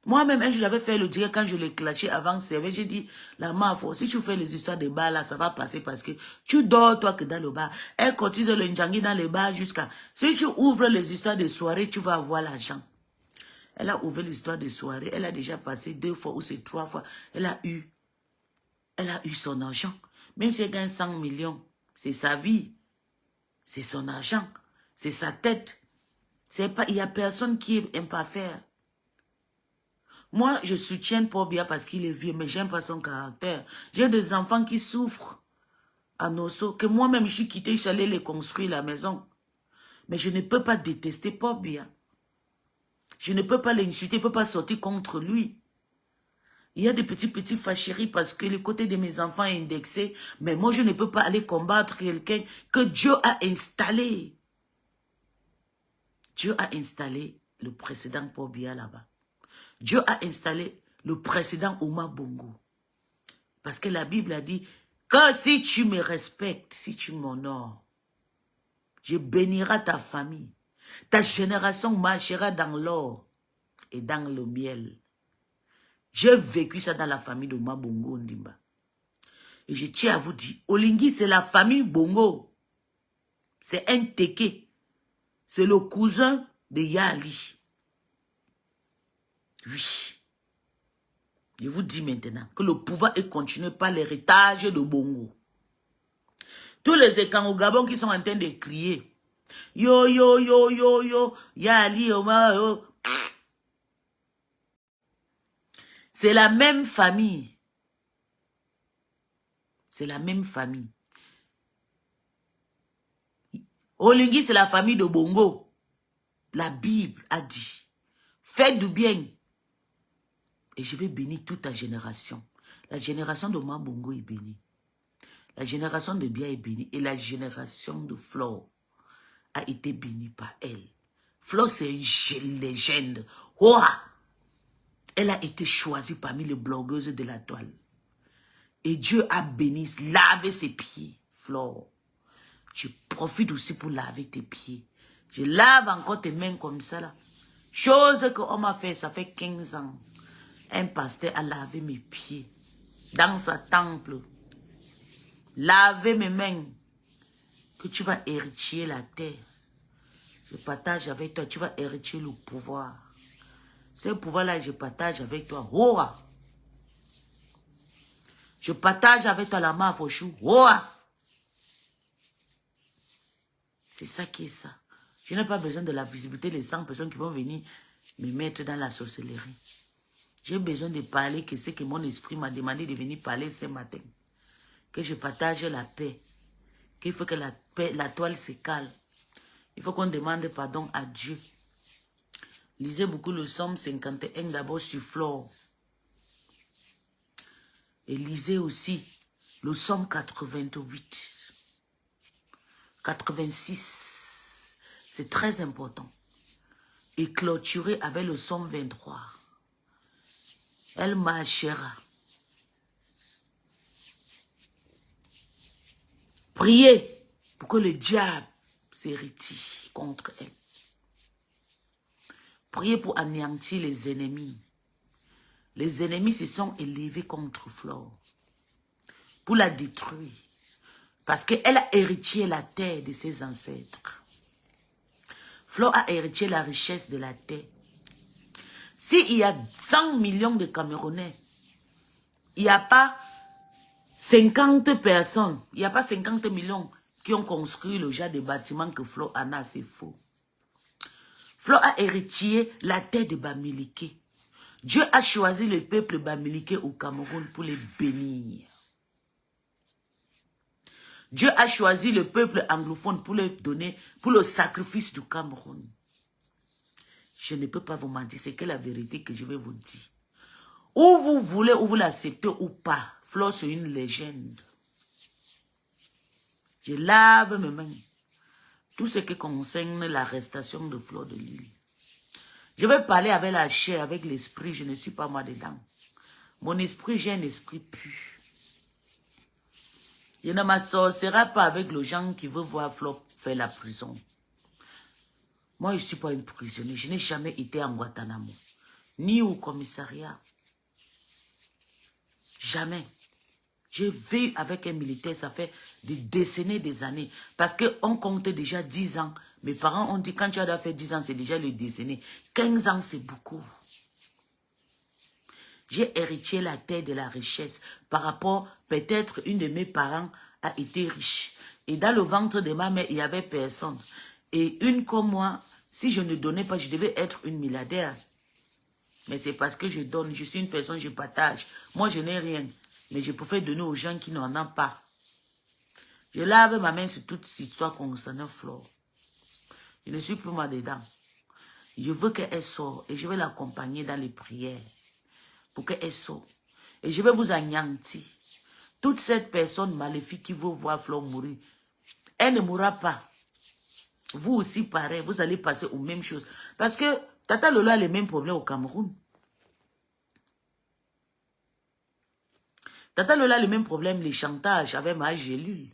Moi-même, je l'avais fait le direct quand je l'ai clashé avant servir. J'ai dit, la mafia, si tu fais les histoires de bars là, ça va passer parce que tu dors toi que dans le bar. Elle cotise le njangui dans les bars jusqu'à... Si tu ouvres les histoires de soirée, tu vas avoir l'argent. Elle a ouvert l'histoire de soirée. Elle a déjà passé 2 fois ou c'est 3 fois. Elle a eu son argent. Même si elle gagne 100 millions, c'est sa vie. C'est son argent. C'est sa tête. Il n'y a personne qui n'aime pas faire. Moi, je soutiens Pobia parce qu'il est vieux, mais j'aime pas son caractère. J'ai des enfants qui souffrent à Nosso, que moi-même je suis quitté, je suis allé les construire la maison. Mais je ne peux pas détester Pobia. Je ne peux pas l'insulter, je ne peux pas sortir contre lui. Il y a des petits fâcheries parce que le côté de mes enfants est indexé. Mais moi, je ne peux pas aller combattre quelqu'un que Dieu a installé. Dieu a installé le précédent Pobia là-bas. Dieu a installé le précédent Omar Bongo. Parce que la Bible a dit que si tu me respectes, si tu m'honores, je bénirai ta famille. Ta génération marchera dans l'or et dans le miel. J'ai vécu ça dans la famille de Omar Bongo Ndimba. Et je tiens à vous dire, Olingi, c'est la famille Bongo. C'est un Teke. C'est le cousin de Yali. Oui. Je vous dis maintenant que le pouvoir est continué par l'héritage de Bongo. Tous les écans au Gabon qui sont en train de crier. Yo, yo, yo, yo, yo, Yali, Omar, yo. C'est la même famille. C'est la même famille. Olingi, c'est la famille de Bongo. La Bible a dit, faites du bien. Et je vais bénir toute ta génération. La génération de Bongo est bénie. La génération de Bia est bénie. Et la génération de Flore a été bénie par elle. Flore, c'est une légende. Ouah! Elle a été choisie parmi les blogueuses de la toile. Et Dieu a béni, lavé ses pieds, Flore. Je profite aussi pour laver tes pieds. Je lave encore tes mains comme ça là. Chose qu'on m'a fait, ça fait 15 ans. Un pasteur a lavé mes pieds dans sa temple. Laver mes mains. Que tu vas hériter la terre. Je partage avec toi, tu vas hériter le pouvoir. Ce pouvoir-là, je partage avec toi. Ouah! Je partage avec toi la main fauchou. Ouah! C'est ça qui est ça. Je n'ai pas besoin de la visibilité des 100 personnes qui vont venir me mettre dans la sorcellerie. J'ai besoin de parler que c'est que mon esprit m'a demandé de venir parler ce matin. Que je partage la paix. Qu'il faut que la paix, la toile se calme. Il faut qu'on demande pardon à Dieu. Lisez beaucoup le Somme 51 d'abord sur Flore. Et lisez aussi le Somme 88. 86. C'est très important. Et clôturer avec le Somme 23. Elle marchera. Priez pour que le diable s'hérite contre elle. Priez pour anéantir les ennemis. Les ennemis se sont élevés contre Flore. Pour la détruire. Parce qu'elle a hérité la terre de ses ancêtres. Flore a hérité la richesse de la terre. S'il y a 100 millions de Camerounais, il n'y a pas 50 personnes, il n'y a pas 50 millions qui ont construit le genre de bâtiments que Flore en a, c'est faux. Flore a hérité la terre de Bamileke. Dieu a choisi le peuple Bamileke au Cameroun pour les bénir. Dieu a choisi le peuple anglophone pour le donner, pour le sacrifice du Cameroun. Je ne peux pas vous mentir, c'est que la vérité que je vais vous dire. Ou vous voulez, ou vous l'acceptez ou pas. Flore, c'est une légende. Je lave mes mains. Tout ce qui concerne l'arrestation de Flore de Lille. Je vais parler avec la chair, avec l'esprit. Je ne suis pas moi dedans. Mon esprit, j'ai un esprit pur. Je ne m'associerai pas avec les gens qui veulent voir Flo faire la prison. Moi, je ne suis pas une prisonnière. Je n'ai jamais été en Guantanamo. Ni au commissariat. Jamais. Je vis avec un militaire, ça fait des décennies, des années. Parce qu'on comptait déjà 10 ans. Mes parents ont dit, quand tu as fait 10 ans, c'est déjà le décennie. 15 ans, c'est beaucoup. J'ai hérité la terre de la richesse. Par rapport, peut-être, une de mes parents a été riche. Et dans le ventre de ma mère, il n'y avait personne. Et une comme moi, si je ne donnais pas, je devais être une milliardaire. Mais c'est parce que je donne. Je suis une personne, je partage. Moi, je n'ai rien. Mais je préfère donner aux gens qui n'en ont pas. Je lave ma main sur toute cette histoire concernant Flore. Je ne suis plus moi dedans. Je veux qu'elle sorte et je vais l'accompagner dans les prières pour qu'elle sorte. Et je vais vous anéantir. Toute cette personne maléfique qui veut voir Flore mourir, elle ne mourra pas. Vous aussi, pareil, vous allez passer aux mêmes choses. Parce que Tata Lola a les mêmes problèmes au Cameroun. Tata Lola a le même problème, les chantages avec ma gélule.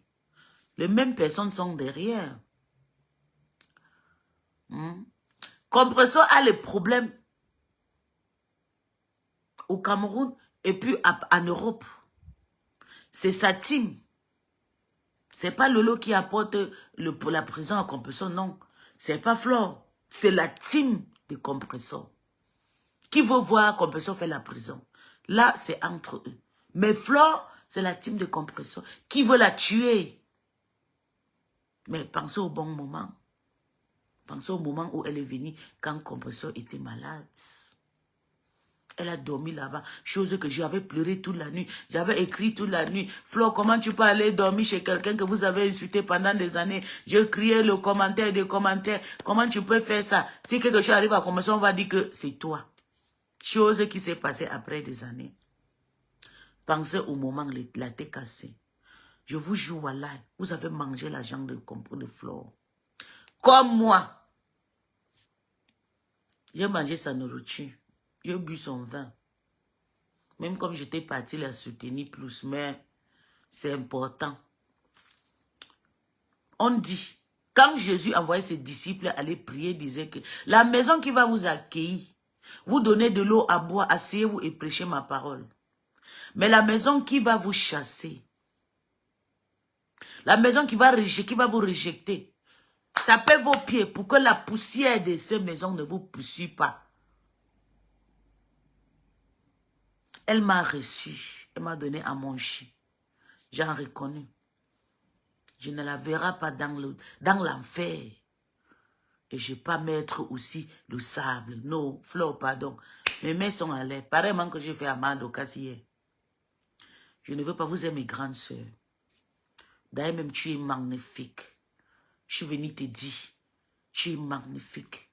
Les mêmes personnes sont derrière. Compressor a les problèmes au Cameroun et puis en Europe. C'est sa team. C'est pas Lolo qui apporte la prison à Compressor, non. C'est pas Flore. C'est la team de Compressor. Qui veut voir Compressor faire la prison? Là, c'est entre eux. Mais Flore, c'est la team de Compressor. Qui veut la tuer? Mais pensez au bon moment. Pensez au moment où elle est venue quand Compressor était malade. Elle a dormi là-bas, chose que j'avais pleuré toute la nuit. J'avais écrit toute la nuit. Flore, comment tu peux aller dormir chez quelqu'un que vous avez insulté pendant des années? Je criais le commentaire des commentaires. Comment tu peux faire ça? Si quelque chose arrive à Compressor, on va dire que c'est toi. Chose qui s'est passée après des années. Pensez au moment où la tête cassée. Je vous jure, voilà, vous avez mangé la jambe de Flore. Comme moi. J'ai mangé sa nourriture. J'ai bu son vin. Même comme j'étais partie la soutenir plus, mais c'est important. On dit, quand Jésus envoyait ses disciples aller prier, il disait que la maison qui va vous accueillir, vous donner de l'eau à boire, asseyez-vous et prêchez ma parole. Mais la maison qui va vous chasser, la maison qui va vous rejeter, tapez vos pieds pour que la poussière de ces maisons ne vous poursuive pas. Elle m'a reçu, elle m'a donné à manger. J'en reconnais. Je ne la verrai pas dans l'enfer. Et je ne vais pas mettre aussi le sable. Non, Flore, pardon. Mes mains sont à l'air. Pareillement que j'ai fait à Mado Cassier. Je ne veux pas, vous êtes mes grandes sœurs. D'ailleurs, même tu es magnifique. Je suis venue te dire, tu es magnifique.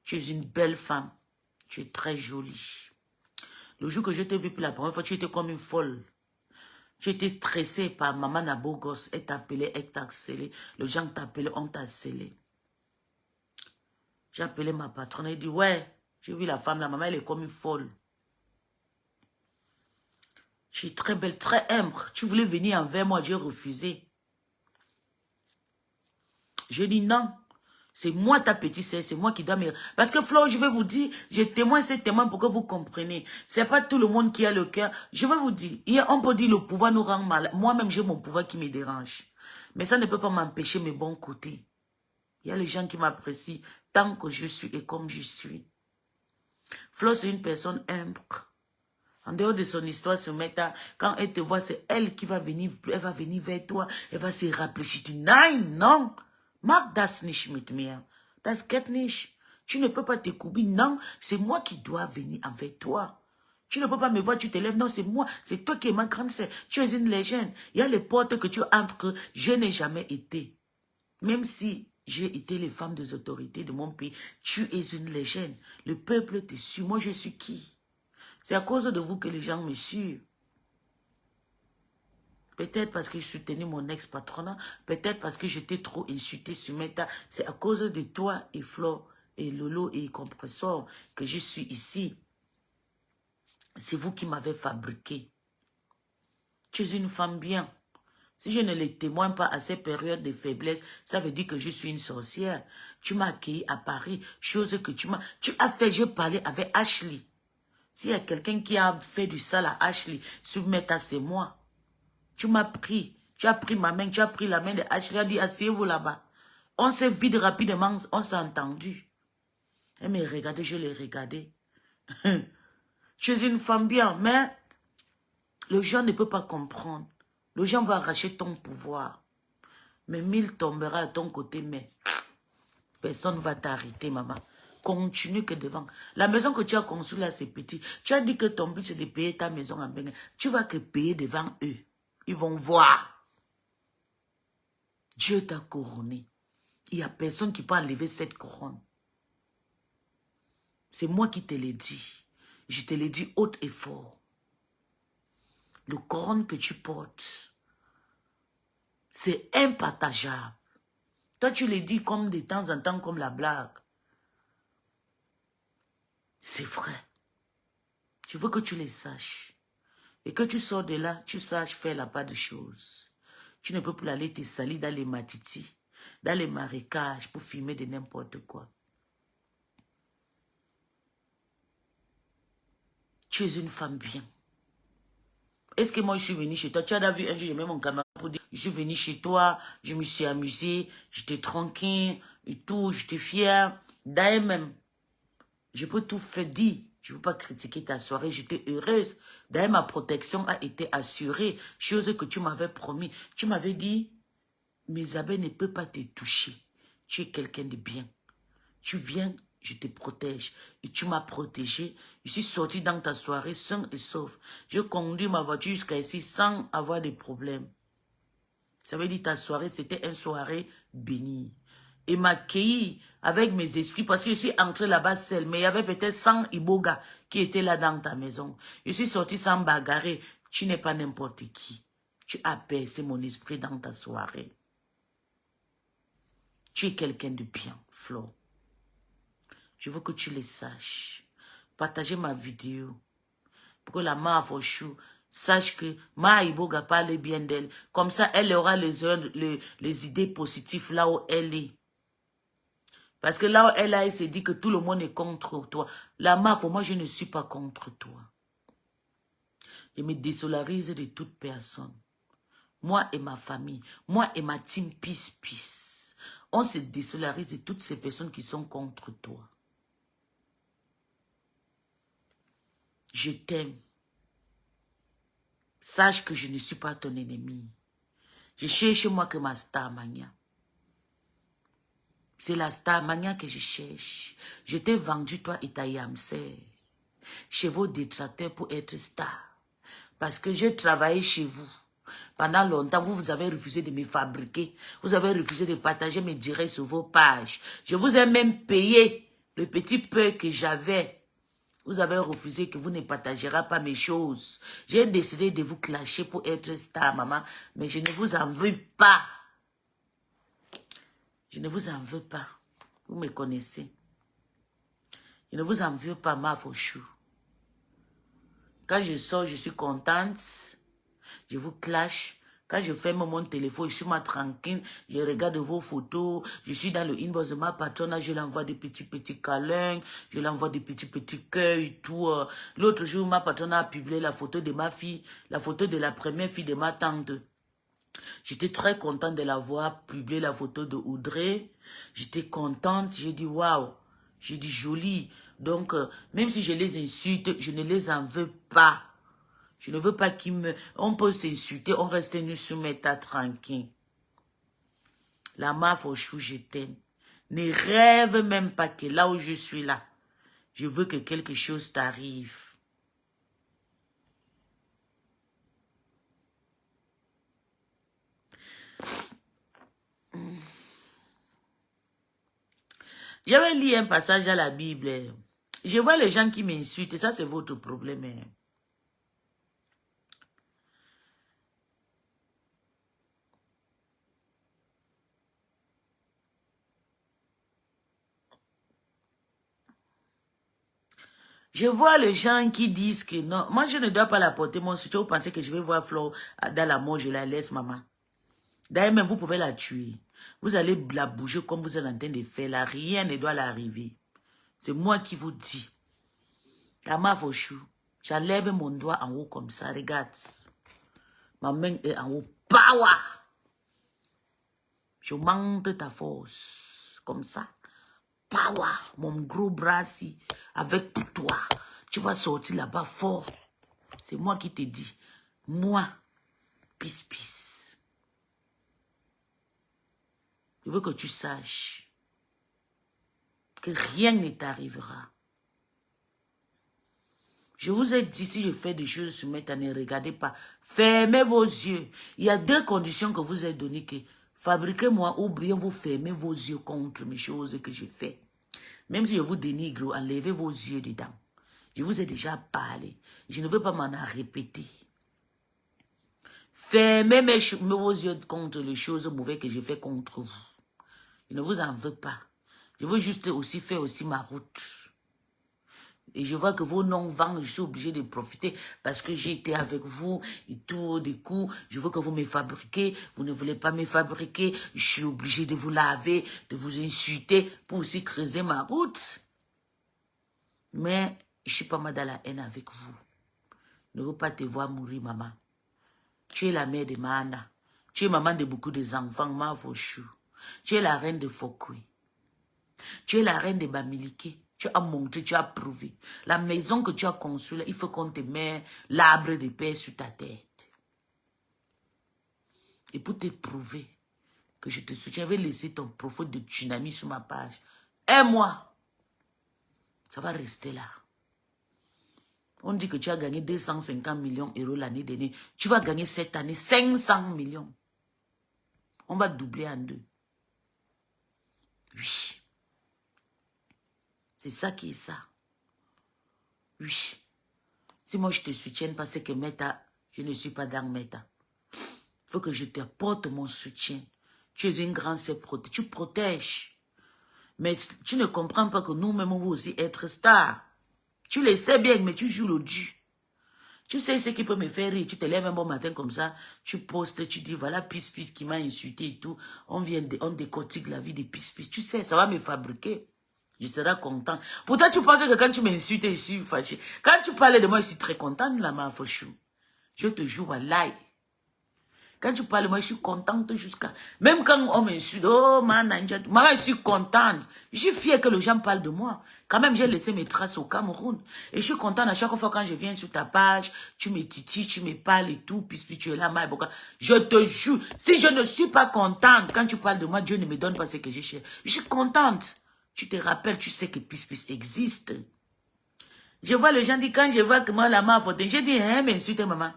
Tu es une belle femme. Tu es très jolie. Le jour que je t'ai vu pour la première fois, tu étais comme une folle. Tu étais stressée par maman Nabogos. Elle t'appelait, elle t'a harcelé. Les gens t'appelaient, on t'a harcelé. J'ai appelé ma patronne, elle dit, ouais, j'ai vu la femme, la maman, elle est comme une folle. Tu es très belle, très humble. Tu voulais venir envers moi, j'ai refusé. J'ai dit non. C'est moi ta petite sœur, c'est moi qui dois me... Parce que Flore, je vais vous dire, je témoigne ces témoins pour que vous compreniez. C'est pas tout le monde qui a le cœur. Je vais vous dire, on peut dire le pouvoir nous rend mal. Moi-même, j'ai mon pouvoir qui me dérange. Mais ça ne peut pas m'empêcher mes bons côtés. Il y a les gens qui m'apprécient tant que je suis et comme je suis. Flore, c'est une personne humble. En dehors de son histoire sur Meta, quand elle te voit, c'est elle qui va venir, elle va venir vers toi, elle va se rappeler. Je dis, non. Mag das nicht mit mir. Das geht nicht. Tu ne peux pas te couper. Non, c'est moi qui dois venir envers toi. Tu ne peux pas me voir, tu te lèves. Non, c'est moi. C'est toi qui es ma grande sœur. Tu es une légende. Il y a les portes que tu entres que je n'ai jamais été. Même si j'ai été les femmes des autorités de mon pays, tu es une légende. Le peuple te suit. Moi, je suis qui? C'est à cause de vous que les gens me suivent. Peut-être parce que je soutenais mon ex-patronat. Peut-être parce que j'étais trop insultée sur Meta. C'est à cause de toi et Flore et Lolo et Compressor que je suis ici. C'est vous qui m'avez fabriqué. Tu es une femme bien. Si je ne les témoigne pas à ces périodes de faiblesse, ça veut dire que je suis une sorcière. Tu m'as accueilli à Paris, chose que tu as fait, j'ai parlé avec Ashley. S'il y a quelqu'un qui a fait du sale à Ashley, Soumeta, c'est moi. Tu m'as pris, tu as pris ma main, tu as pris la main de Ashley, tu as dit, asseyez-vous là-bas. On s'est vite rapidement, on s'est entendu. Elle m'a regardé, je l'ai regardé. Tu es une femme bien, mais le gens ne peut pas comprendre. Le gens va arracher ton pouvoir. Mais mille tombera à ton côté, mais personne ne va t'arrêter, maman. Continue que devant. La maison que tu as construite là, c'est petit. Tu as dit que ton but, c'est de payer ta maison en Bénin. Tu vas que payer devant eux. Ils vont voir. Dieu t'a couronné. Il n'y a personne qui peut enlever cette couronne. C'est moi qui te l'ai dit. Je te l'ai dit haut et fort. Le couronne que tu portes, c'est impartageable. Toi, tu le dis comme de temps en temps, comme la blague. C'est vrai. Je veux que tu les saches. Et que tu sors de là, tu saches faire la part de choses. Tu ne peux plus aller te salir dans les matitis, dans les marécages pour filmer de n'importe quoi. Tu es une femme bien. Est-ce que moi je suis venue chez toi? Tu as vu un jour, j'ai mis mon camarade pour dire, je suis venue chez toi, je me suis amusée, j'étais tranquille et tout, j'étais fière. D'ailleurs même, je peux tout faire dire. Je ne veux pas critiquer ta soirée, j'étais heureuse. D'ailleurs, ma protection a été assurée, chose que tu m'avais promis. Tu m'avais dit, mes abeilles ne peuvent pas te toucher. Tu es quelqu'un de bien. Tu viens, je te protège. Et tu m'as protégé. Je suis sortie dans ta soirée sain et sauf. Je conduis ma voiture jusqu'à ici sans avoir de problème. Ça veut dire ta soirée, c'était une soirée bénie. Et m'accueillir avec mes esprits parce que je suis entrée là-bas seule. Mais il y avait peut-être 100 Iboga qui étaient là dans ta maison. Je suis sortie sans bagarrer. Tu n'es pas n'importe qui. Tu as percé mon esprit dans ta soirée. Tu es quelqu'un de bien, Flo. Je veux que tu le saches. Partagez ma vidéo. Pour que la Ma Fochou sache que Ma Iboga parle bien d'elle. Comme ça, elle aura les idées positives là où elle est. Parce que là où elle s'est dit que tout le monde est contre toi. La MAF, moi, je ne suis pas contre toi. Je me désolarise de toute personne. Moi et ma famille, moi et ma team Peace Peace. On se désolarise de toutes ces personnes qui sont contre toi. Je t'aime. Sache que je ne suis pas ton ennemi. Je cherche moi que ma star mania. C'est la star mania que je cherche. Je t'ai vendu toi et ta Yamser chez vos détracteurs pour être star. Parce que j'ai travaillé chez vous. Pendant longtemps, vous avez refusé de me fabriquer. Vous avez refusé de partager mes directs sur vos pages. Je vous ai même payé le petit peu que j'avais. Vous avez refusé que vous ne partagerez pas mes choses. J'ai décidé de vous clasher pour être star, maman. Mais je ne vous en veux pas. Je ne vous en veux pas. Vous me connaissez. Je ne vous en veux pas, ma Fochou. Quand je sors, je suis contente. Je vous clash. Quand je ferme mon téléphone, je suis ma tranquille. Je regarde vos photos. Je suis dans le inbox de ma patronne. Je l'envoie des petits câlins. Je l'envoie des petits cœurs et tout. L'autre jour, ma patronne a publié la photo de ma fille. La photo de la première fille de ma tante. J'étais très contente de la voir publier la photo de Audrey. J'étais contente. J'ai dit waouh. J'ai dit joli. Donc, même si je les insulte, je ne les en veux pas. Je ne veux pas qu'ils me... On peut s'insulter, on reste nu sur mes tas tranquille. La Ma Fochou, je t'aime. Ne rêve même pas que là où je suis là, je veux que quelque chose t'arrive. J'avais lu un passage dans la Bible. Je vois les gens qui m'insultent, ça c'est votre problème. Je vois les gens qui disent que non, moi je ne dois pas la porter, mon soutien. Vous pensez que je vais voir Flore dans la mort, je la laisse, maman. D'ailleurs, même vous pouvez la tuer. Vous allez la bouger comme vous êtes en train de faire là. Rien ne doit l'arriver. C'est moi qui vous dis. Ama Fochou, j'enlève mon doigt en haut comme ça, regarde. Ma main est en haut. Power! Je manque ta force. Comme ça. Power! Mon gros bras ici, avec pour toi. Tu vas sortir là-bas fort. C'est moi qui te dis. Moi, peace, peace. Je veux que tu saches que rien ne t'arrivera. Je vous ai dit, si je fais des choses sur mes ne regardez pas. Fermez vos yeux. Il y a deux conditions que vous ai données. Que fabriquez-moi ou bien vous fermez vos yeux contre mes choses que je fais. Même si je vous dénigre, enlevez vos yeux dedans. Je vous ai déjà parlé. Je ne veux pas m'en répéter. Fermez vos yeux contre les choses mauvaises que je fais contre vous. Je ne vous en veux pas. Je veux juste aussi faire aussi ma route. Et je vois que vos noms vendent, je suis obligé de profiter parce que j'ai été avec vous et tout, des coups, je veux que vous me fabriquez, vous ne voulez pas me fabriquer, je suis obligé de vous laver, de vous insulter pour aussi creuser ma route. Mais je suis pas mal dans la haine avec vous. Je ne veux pas te voir mourir, maman. Tu es la mère de Mahana. Tu es maman de beaucoup d'enfants, Ma Fochou. Tu es la reine de Fokui. Tu es la reine de Bamileke. Tu as montré, tu as prouvé. La maison que tu as construite, il faut qu'on te mette l'arbre de paix sur ta tête. Et pour te prouver que je te soutiens, je vais laisser ton profil de tsunami sur ma page. Aime-moi. Ça va rester là. On dit que tu as gagné 250 millions d'euros l'année dernière. Tu vas gagner cette année 500 millions. On va doubler en deux. Oui. C'est ça qui est ça. Oui. Si moi je te soutienne parce que Meta, je ne suis pas dans Meta. Il faut que je t'apporte mon soutien. Tu es une grande sœur, tu protèges. Mais tu ne comprends pas que nous-mêmes, on veut aussi être stars. Tu le sais bien, mais tu joues le dû. Tu sais ce qui peut me faire rire. Tu te lèves un bon matin comme ça, tu postes, tu dis, voilà, Peace qui m'a insulté et tout. On décortique la vie de Peace. Tu sais, ça va me fabriquer. Je serai content. Pourtant, tu penses que quand tu m'insultes, je suis fâché. Quand tu parles de moi, je suis très contente, la Ma Fochou. Je te jure, wallahi. Quand tu parles de moi, je suis contente jusqu'à... Même quand on m'insulte, oh, je suis contente. Je suis fière que les gens parlent de moi. Quand même, j'ai laissé mes traces au Cameroun. Et je suis contente à chaque fois quand je viens sur ta page, tu me titilles, tu me parles et tout, puis tu es là, je te jure, si je ne suis pas contente, quand tu parles de moi, Dieu ne me donne pas ce que j'ai cherché. Je suis contente. Tu te rappelles, tu sais que Peace existe. Je vois les gens dire, quand je vois que moi, la main a voté, j'ai dit, hein, m'insulte, maman.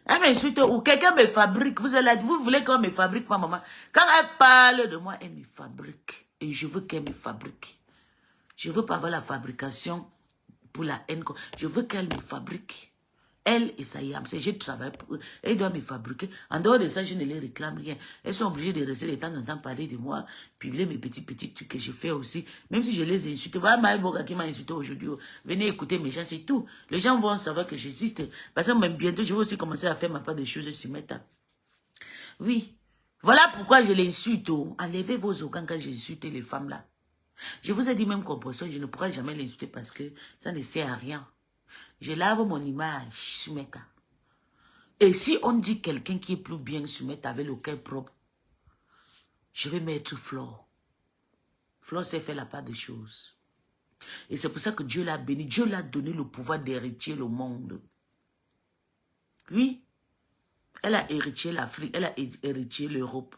Elle m'insulte ou quelqu'un me fabrique. Vous voulez qu'on me fabrique, pas maman. Quand elle parle de moi, elle me fabrique. Et je veux qu'elle me fabrique. Je veux pas avoir la fabrication pour la haine. Je veux qu'elle me fabrique. Elle et sa yam, je travaille pour eux. Elle doit me fabriquer. En dehors de ça, je ne les réclame rien. Elles sont obligées de rester de temps en temps parler de moi, publier mes petits trucs que je fais aussi. Même si je les insulte. Voilà Maëboga qui m'a insulté aujourd'hui. Venez écouter mes gens, c'est tout. Les gens vont savoir que j'existe. Parce que même bientôt, je vais aussi commencer à faire ma part des choses sur Meta. Oui. Voilà pourquoi je l'insulte. Enlevez vos organes quand j'insulte les femmes là. Je vous ai dit même compression, je ne pourrai jamais l'insulter parce que ça ne sert à rien. Je lave mon image sur Meta. Et si on dit quelqu'un qui est plus bien sur Meta avec le cœur propre, je vais mettre Flore. Flore sait faire la part des choses. Et c'est pour ça que Dieu l'a béni. Dieu l'a donné le pouvoir d'hériter le monde. Oui, elle a hérité l'Afrique, elle a hérité l'Europe.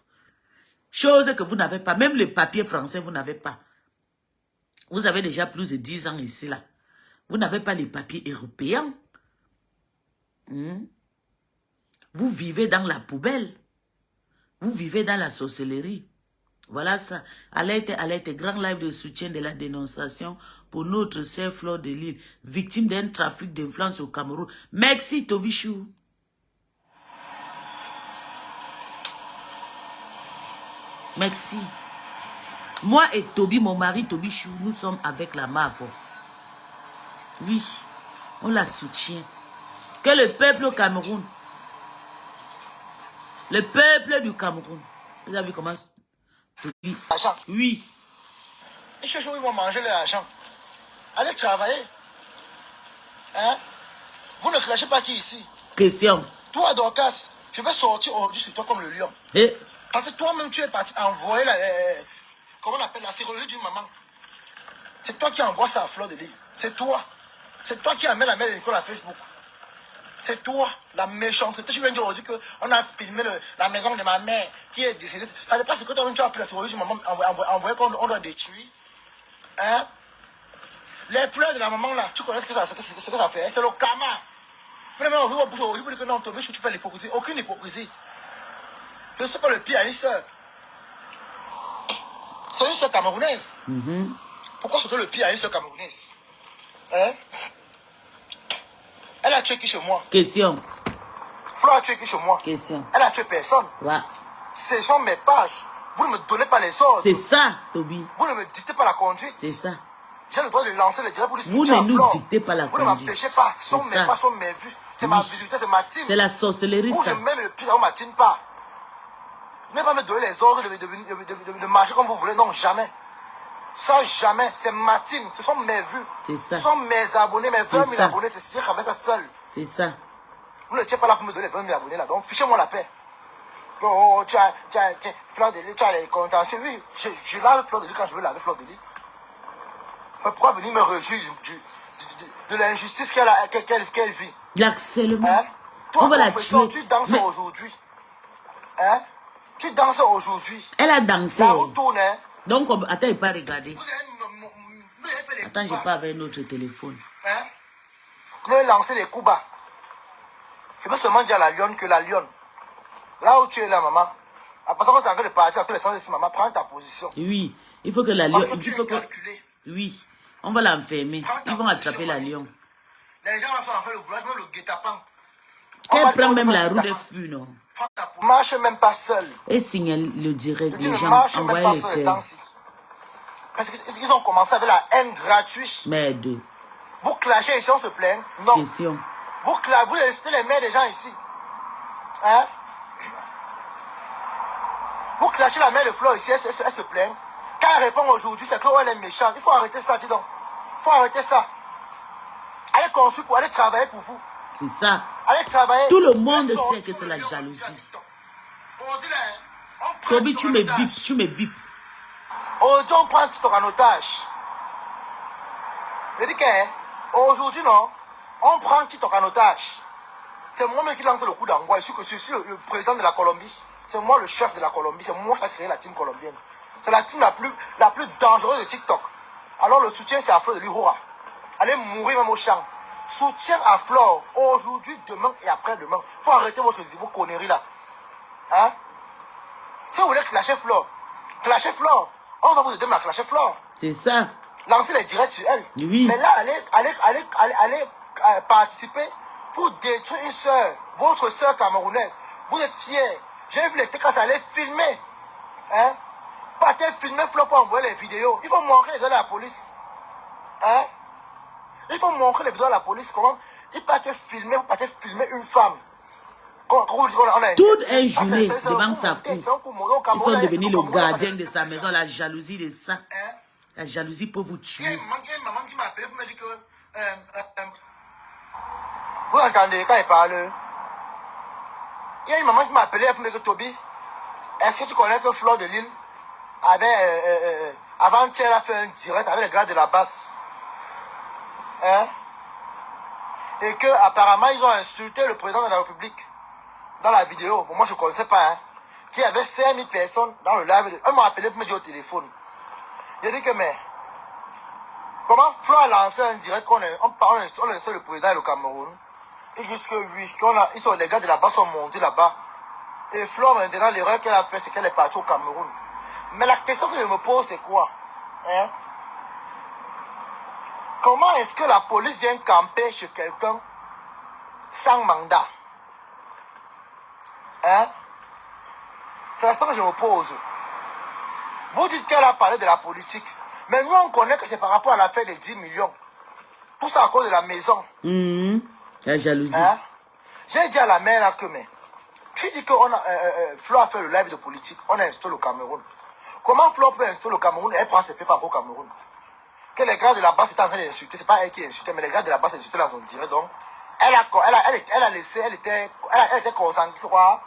Chose que vous n'avez pas. Même le papier français, vous n'avez pas. Vous avez déjà plus de 10 ans ici, là. Vous n'avez pas les papiers européens. Vous vivez dans la poubelle. Vous vivez dans la sorcellerie. Voilà ça. Alerte, grand live de soutien de la dénonciation pour notre sœur Flore de Lille, victime d'un trafic d'influence au Cameroun. Merci, Tobichou. Merci. Moi et Toby, mon mari Tobichou, nous sommes avec la MAFO. Oui, on la soutient. Que le peuple au Cameroun, le peuple du Cameroun, vous avez vu comment... Oui. L'argent. Oui. Et chaque jour, ils vont manger leur argent. Allez travailler. Hein? Vous ne clashez pas qui ici? Question. Toi, Dorcas, je vais sortir aujourd'hui sur toi comme le lion. Et Parce que toi-même, tu es parti envoyer comment on appelle la sérologie d'une maman. C'est toi qui envoie ça à Fleur de Lys. C'est toi. C'est toi qui amène la mère de Nicole à Facebook. C'est toi, la méchanceté. Tu viens de dire aujourd'hui qu'on a filmé la maison de ma mère qui est décédée. Ça n'est pas ce que toi-même tu as appelé la sérologie d'une maman envoyé qu'on doit détruire. Hein? Les pleurs de la maman là, tu connais ce que ça fait. C'est le karma. Vraiment, on veut que non, tu fais l'hypocrisie. Aucune hypocrisie. Je ne suis pas le pire à une soeur. C'est une soeur camerounaise. Pourquoi c'est le pire à une soeur camerounaise? Hein? Elle a tué qui chez moi? question. Flo a tué qui chez moi? Question. Elle a tué personne. Ouais. Ce sont mes pages. Vous ne me donnez pas les ordres. C'est ça, Toby. Vous ne me dictez pas la conduite. C'est ça. J'ai le droit de lancer les directs pour dire Vous ne nous dictez pas la Vous ne conduite. m'empêchez pas. Ce sont mes pas, ce sont mes vues. C'est ma visibilité, c'est ma team. C'est la sorcellerie, Vous, ça. je mets le pied dans ma team pas. Ne pas me donner les ordres de marcher comme vous voulez. Non, jamais. Ça, jamais. C'est ma team. Ce sont mes vues. C'est ça. Ce sont mes abonnés, mes 20 000 ça. abonnés. C'est sûr qu'avec ça seul. C'est ça. Vous n'étiez pas là pour me donner les 20 000 abonnés là. Donc, fichez-moi la paix. Oh, tu as Fleur de Lys, tu as les contentieux. Oui, je lave Fleur de Lys quand je veux laver Fleur de Lys. Mais pourquoi venir me réjouir de l'injustice qu'elle vit? L'harcèlement. Hein? Toi, On va la tuer. tu danses aujourd'hui. Hein? Tu danses aujourd'hui. Elle a dansé. La roue tourne. Hein? Donc, attends, il n'a pas regardé. Vous avez fait les Attends, coups je bas. pas avec notre téléphone. Hein? Vous avez lancé les coups bas. Je peux seulement dire à la lionne que la lionne, là où tu es là, maman, à partir de c'est en train de partir à tous les temps ici, maman, prends ta position. Oui, il faut que la Parce lion... que tu il es faut que... calculé. Oui, on va l'enfermer. Ils vont attraper la lion. Les gens là sont en train de vouloir même le guet-apens. Qu'elle prend même la roue de fût, non? Marche même pas seul. Et signale le direct, Je les ne gens marche même envoient pas les seul les cœurs. temps-ci. Parce qu'ils ont commencé avec la haine gratuite. Merde. Vous clashez ici, on se plaint? Non. Question. Vous insultez les mères des gens ici. Hein? Vous clashez la mère de Fleur ici, elle se plaint. Quand elle répond aujourd'hui, c'est qu'elle est méchante. Il faut arrêter ça, dis donc. Il faut arrêter ça. Allez construire pour aller travailler pour vous. C'est ça. Allez travailler. Tout le monde sait que c'est la jalousie. On dit là, on prend Toby, TikTok tu en me otage. bipes, tu me bipes. Aujourd'hui, on prend TikTok en otage. Je dis qu'aujourd'hui, non, on prend TikTok en otage. C'est moi-même qui lance le coup d'envoi. Je suis le président de la Colombie. C'est moi le chef de la Colombie. C'est moi qui ai créé la team colombienne. C'est la team la plus dangereuse de TikTok. Alors le soutien, c'est à Fleur de Lys. Allez mourir même au champ. Soutien à Fleur. Aujourd'hui, demain et après-demain. Il faut arrêter vos conneries là. Hein? Si vous voulez clasher Fleur, on va vous aider à clasher Fleur. C'est ça. Lancer les directs sur elle. Oui. Mais là, allez participer pour détruire une soeur, votre soeur camerounaise. Vous êtes fiers. J'ai vu les TKS aller filmer. Hein? Partez filmer Fleur pour envoyer les vidéos. Il faut montrer les vidéos à la police. Hein? Il faut montrer les vidéos à la police. Comment ils partent filmer, une femme. Toute une journée devant sa cour. Ils sont devenus le gardien de sa maison. La jalousie de ça. La jalousie peut vous tuer. Il y a une maman qui m'a appelé pour me dire que... vous entendez quand il parle? Il y a une maman qui m'a appelé pour me dire que Toby, est-ce que tu connais que Fleur de Lys avait... avant-hier, elle a fait un direct avec les gars de la basse. Hein? Et que apparemment ils ont insulté le président de la République dans la vidéo. Bon, moi je ne connaissais pas. Hein? Qu'il y avait 5000 personnes dans le live. Elle m'a appelé pour me dire au téléphone. J'ai dit que mais comment Fleur a lancé un direct qu'on insulte le président et le Cameroun. Ils disent que oui, les gars de là-bas sont montés là-bas. Et Fleur maintenant l'erreur qu'elle a fait c'est qu'elle est partie au Cameroun. Mais la question que je me pose c'est quoi? Hein? Comment est-ce que la police vient camper chez quelqu'un sans mandat? Hein? C'est la question que je me pose. Vous dites qu'elle a parlé de la politique. Mais nous, on connaît que c'est par rapport à l'affaire des 10 millions. Tout ça à cause de la maison. La jalousie. Hein? J'ai dit à la mère là que, mais, tu dis que Flo a fait le live de politique, on a installé le Cameroun. Comment Flo peut installer le Cameroun et elle prend ses pépins au Cameroun? Que les gars de la base étaient en train d'insulter, c'est pas elle qui insultait, mais les gars de la base insultaient dans son direct. Donc, elle a laissé, elle était concentrée, je crois.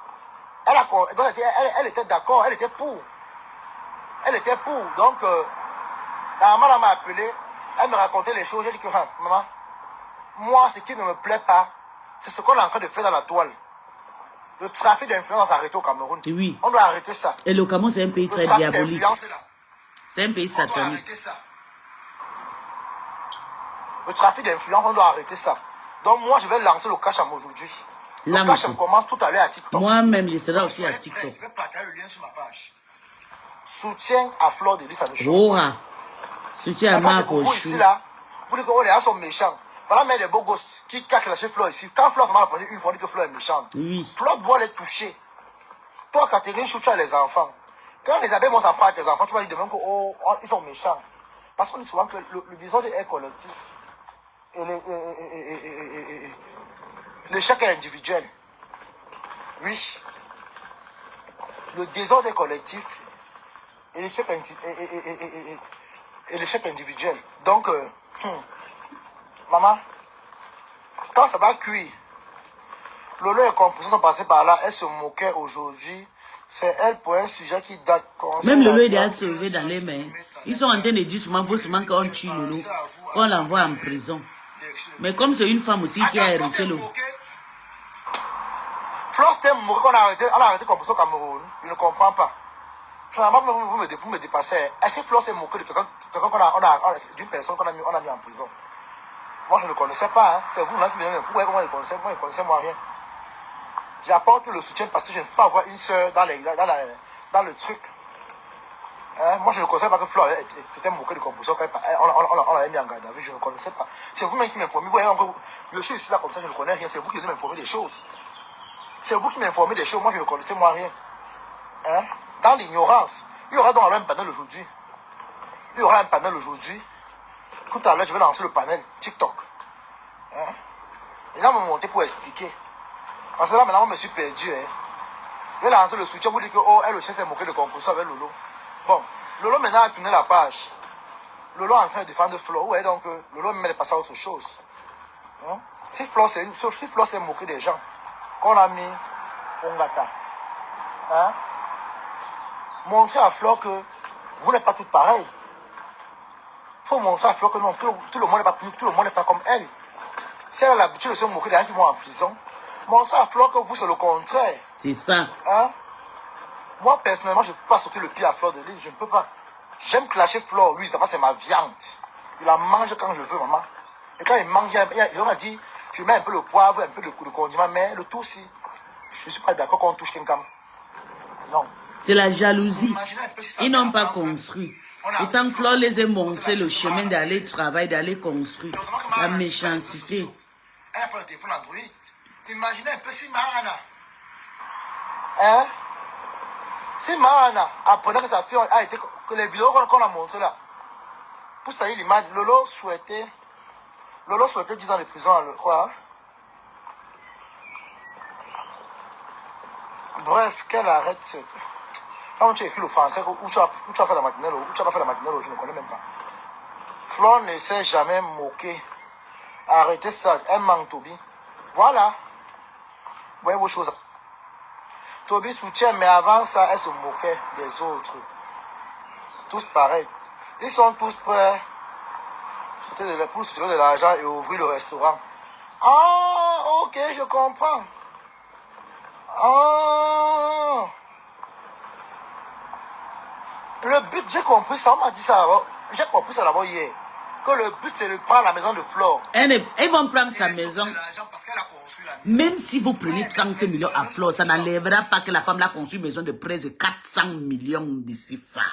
Elle était d'accord, elle était pour. Elle était pour. Donc, la maman m'a appelé, elle me racontait les choses. J'ai dit que, maman, moi, ce qui ne me plaît pas, c'est ce qu'on est en train de faire dans la toile. Le trafic d'influence arrêté au Cameroun. Oui. On doit arrêter ça. Et le Cameroun, c'est un pays très diabolique. C'est un pays satanique. On doit arrêter ça. Le trafic d'influence, on doit arrêter ça. Donc moi, je vais lancer le cash-am aujourd'hui. Le cash-am commence tout à l'heure à TikTok. Moi-même, je serai aussi à TikTok. Je vais partager le lien sur ma page. Soutien à Fleur de Lys, ça me choque. Oh, soutien à Marc vous ici, là, vous dites que les gens sont méchants. Voilà, mais les beaux gosses qui cachent lâcher Fleur ici. Quand Fleur m'a répondu une fois, on dit que Fleur est méchante. Oui. Fleur doit les toucher. Toi, Catherine Chou, tu as les enfants. Quand les abeilles vont s'en prendre avec les enfants, tu vas dire de même qu'ils sont méchants. Parce qu'on dit souvent que le désordre est collectif. Et l'échec est individuel. Oui. Le désordre est collectif. Et l'échec individuel. Donc, maman, quand ça va cuire, Lolo et Composition sont passés par là, elle se moquait aujourd'hui. C'est elle pour un sujet qui date. Même Lolo est déjà sauvé dans les mains. Ils sont en train de dire souvent qu'on tue Lolo, qu'on l'envoie en prison. Mais comme c'est une femme aussi qui a hérité le... Flore, c'était moqué qu'on a arrêté Composition au Cameroun. Je ne comprends pas. Finalement, vous me dépassez. Est-ce que Flore s'est moqué de d'une personne qu'on a mis en prison? Moi, je ne connaissais pas. Hein. C'est vous là qui venez me foutre. Moi, je ne connaissais moi rien. J'apporte le soutien parce que je ne peux pas avoir une soeur dans le truc. Hein? Moi, je ne connaissais pas que Flore était moqué de Composition. On l'avait mis en garde à vue. Je ne connaissais pas. C'est vous-même qui m'informez. Je suis ici là comme ça, je ne connais rien. C'est vous qui venez m'informer des choses. C'est vous qui m'informez des choses. Moi, je ne connaissais moi rien. Hein? Dans l'ignorance. Il y aura donc un panel aujourd'hui. Il y aura un panel aujourd'hui. Tout à l'heure, je vais lancer le panel TikTok. Hein? Les gens m'ont monté pour expliquer. Parce que là, maintenant, je me suis perdu. Hein? Je vais lancer le soutien pour dire que, oh, elle aussi s'est moqué de Composition avec Lolo. Bon, Lolo maintenant a tourné la page. Lolo est en train de défendre Flo. Ouais, donc, Lolo me met de passer à autre chose. Hein? Si Flo s'est moqué des gens, qu'on a mis Ongata. Hein? Montrer à Flo que vous n'êtes pas toutes pareilles. Il faut montrer à Flo que non, tout le monde n'est pas comme elle. Si elle a l'habitude de se moquer des gens qui vont en prison, montrer à Flo que vous, c'est le contraire. C'est ça. Hein? Moi, personnellement, je ne peux pas sauter le pied à Fleur de Lys. Je ne peux pas. J'aime clasher Fleur. Lui, c'est ma viande. Il la mange quand je veux, maman. Et quand il mange, il m'a dit, je mets un peu le poivre, un peu de condiment, mais le tout, si. Je ne suis pas d'accord qu'on touche quelqu'un. Non. C'est la jalousie. Ils n'ont pas construit. Autant Flore les a montré le chemin d'aller travailler, d'aller construire. La méchanceté. Elle n'a pas le téléphone Android. Imaginez un peu si Mahana. Hein? Si Mahana apprenait que sa fille a été. Que les vidéos qu'on a montrées là. Pour salir l'image, Lolo souhaitait 10 ans de prison, quoi? Bref, qu'elle arrête cette. Quand tu écris le français, où tu as fait la matinale, où tu as pas fait la matinale, je ne connais même pas. Flore ne s'est jamais moqué. Arrêtez ça, elle manque Toby. Voilà. Voyez vos choses. Toby soutient, mais avant ça, elle se moquait des autres. Tous pareils. Ils sont tous prêts pour se tirer de l'argent et ouvrir le restaurant. Ah, ok, je comprends. Ah. Le but, j'ai compris ça, on m'a dit ça avant. J'ai compris ça d'abord hier. Que le but, c'est de prendre la maison de Flore. Ils vont prendre sa maison. Même si vous prenez 30 millions à Flore, ça n'enlèvera pas que la femme l'a construit une maison de près de 400 millions de CFA.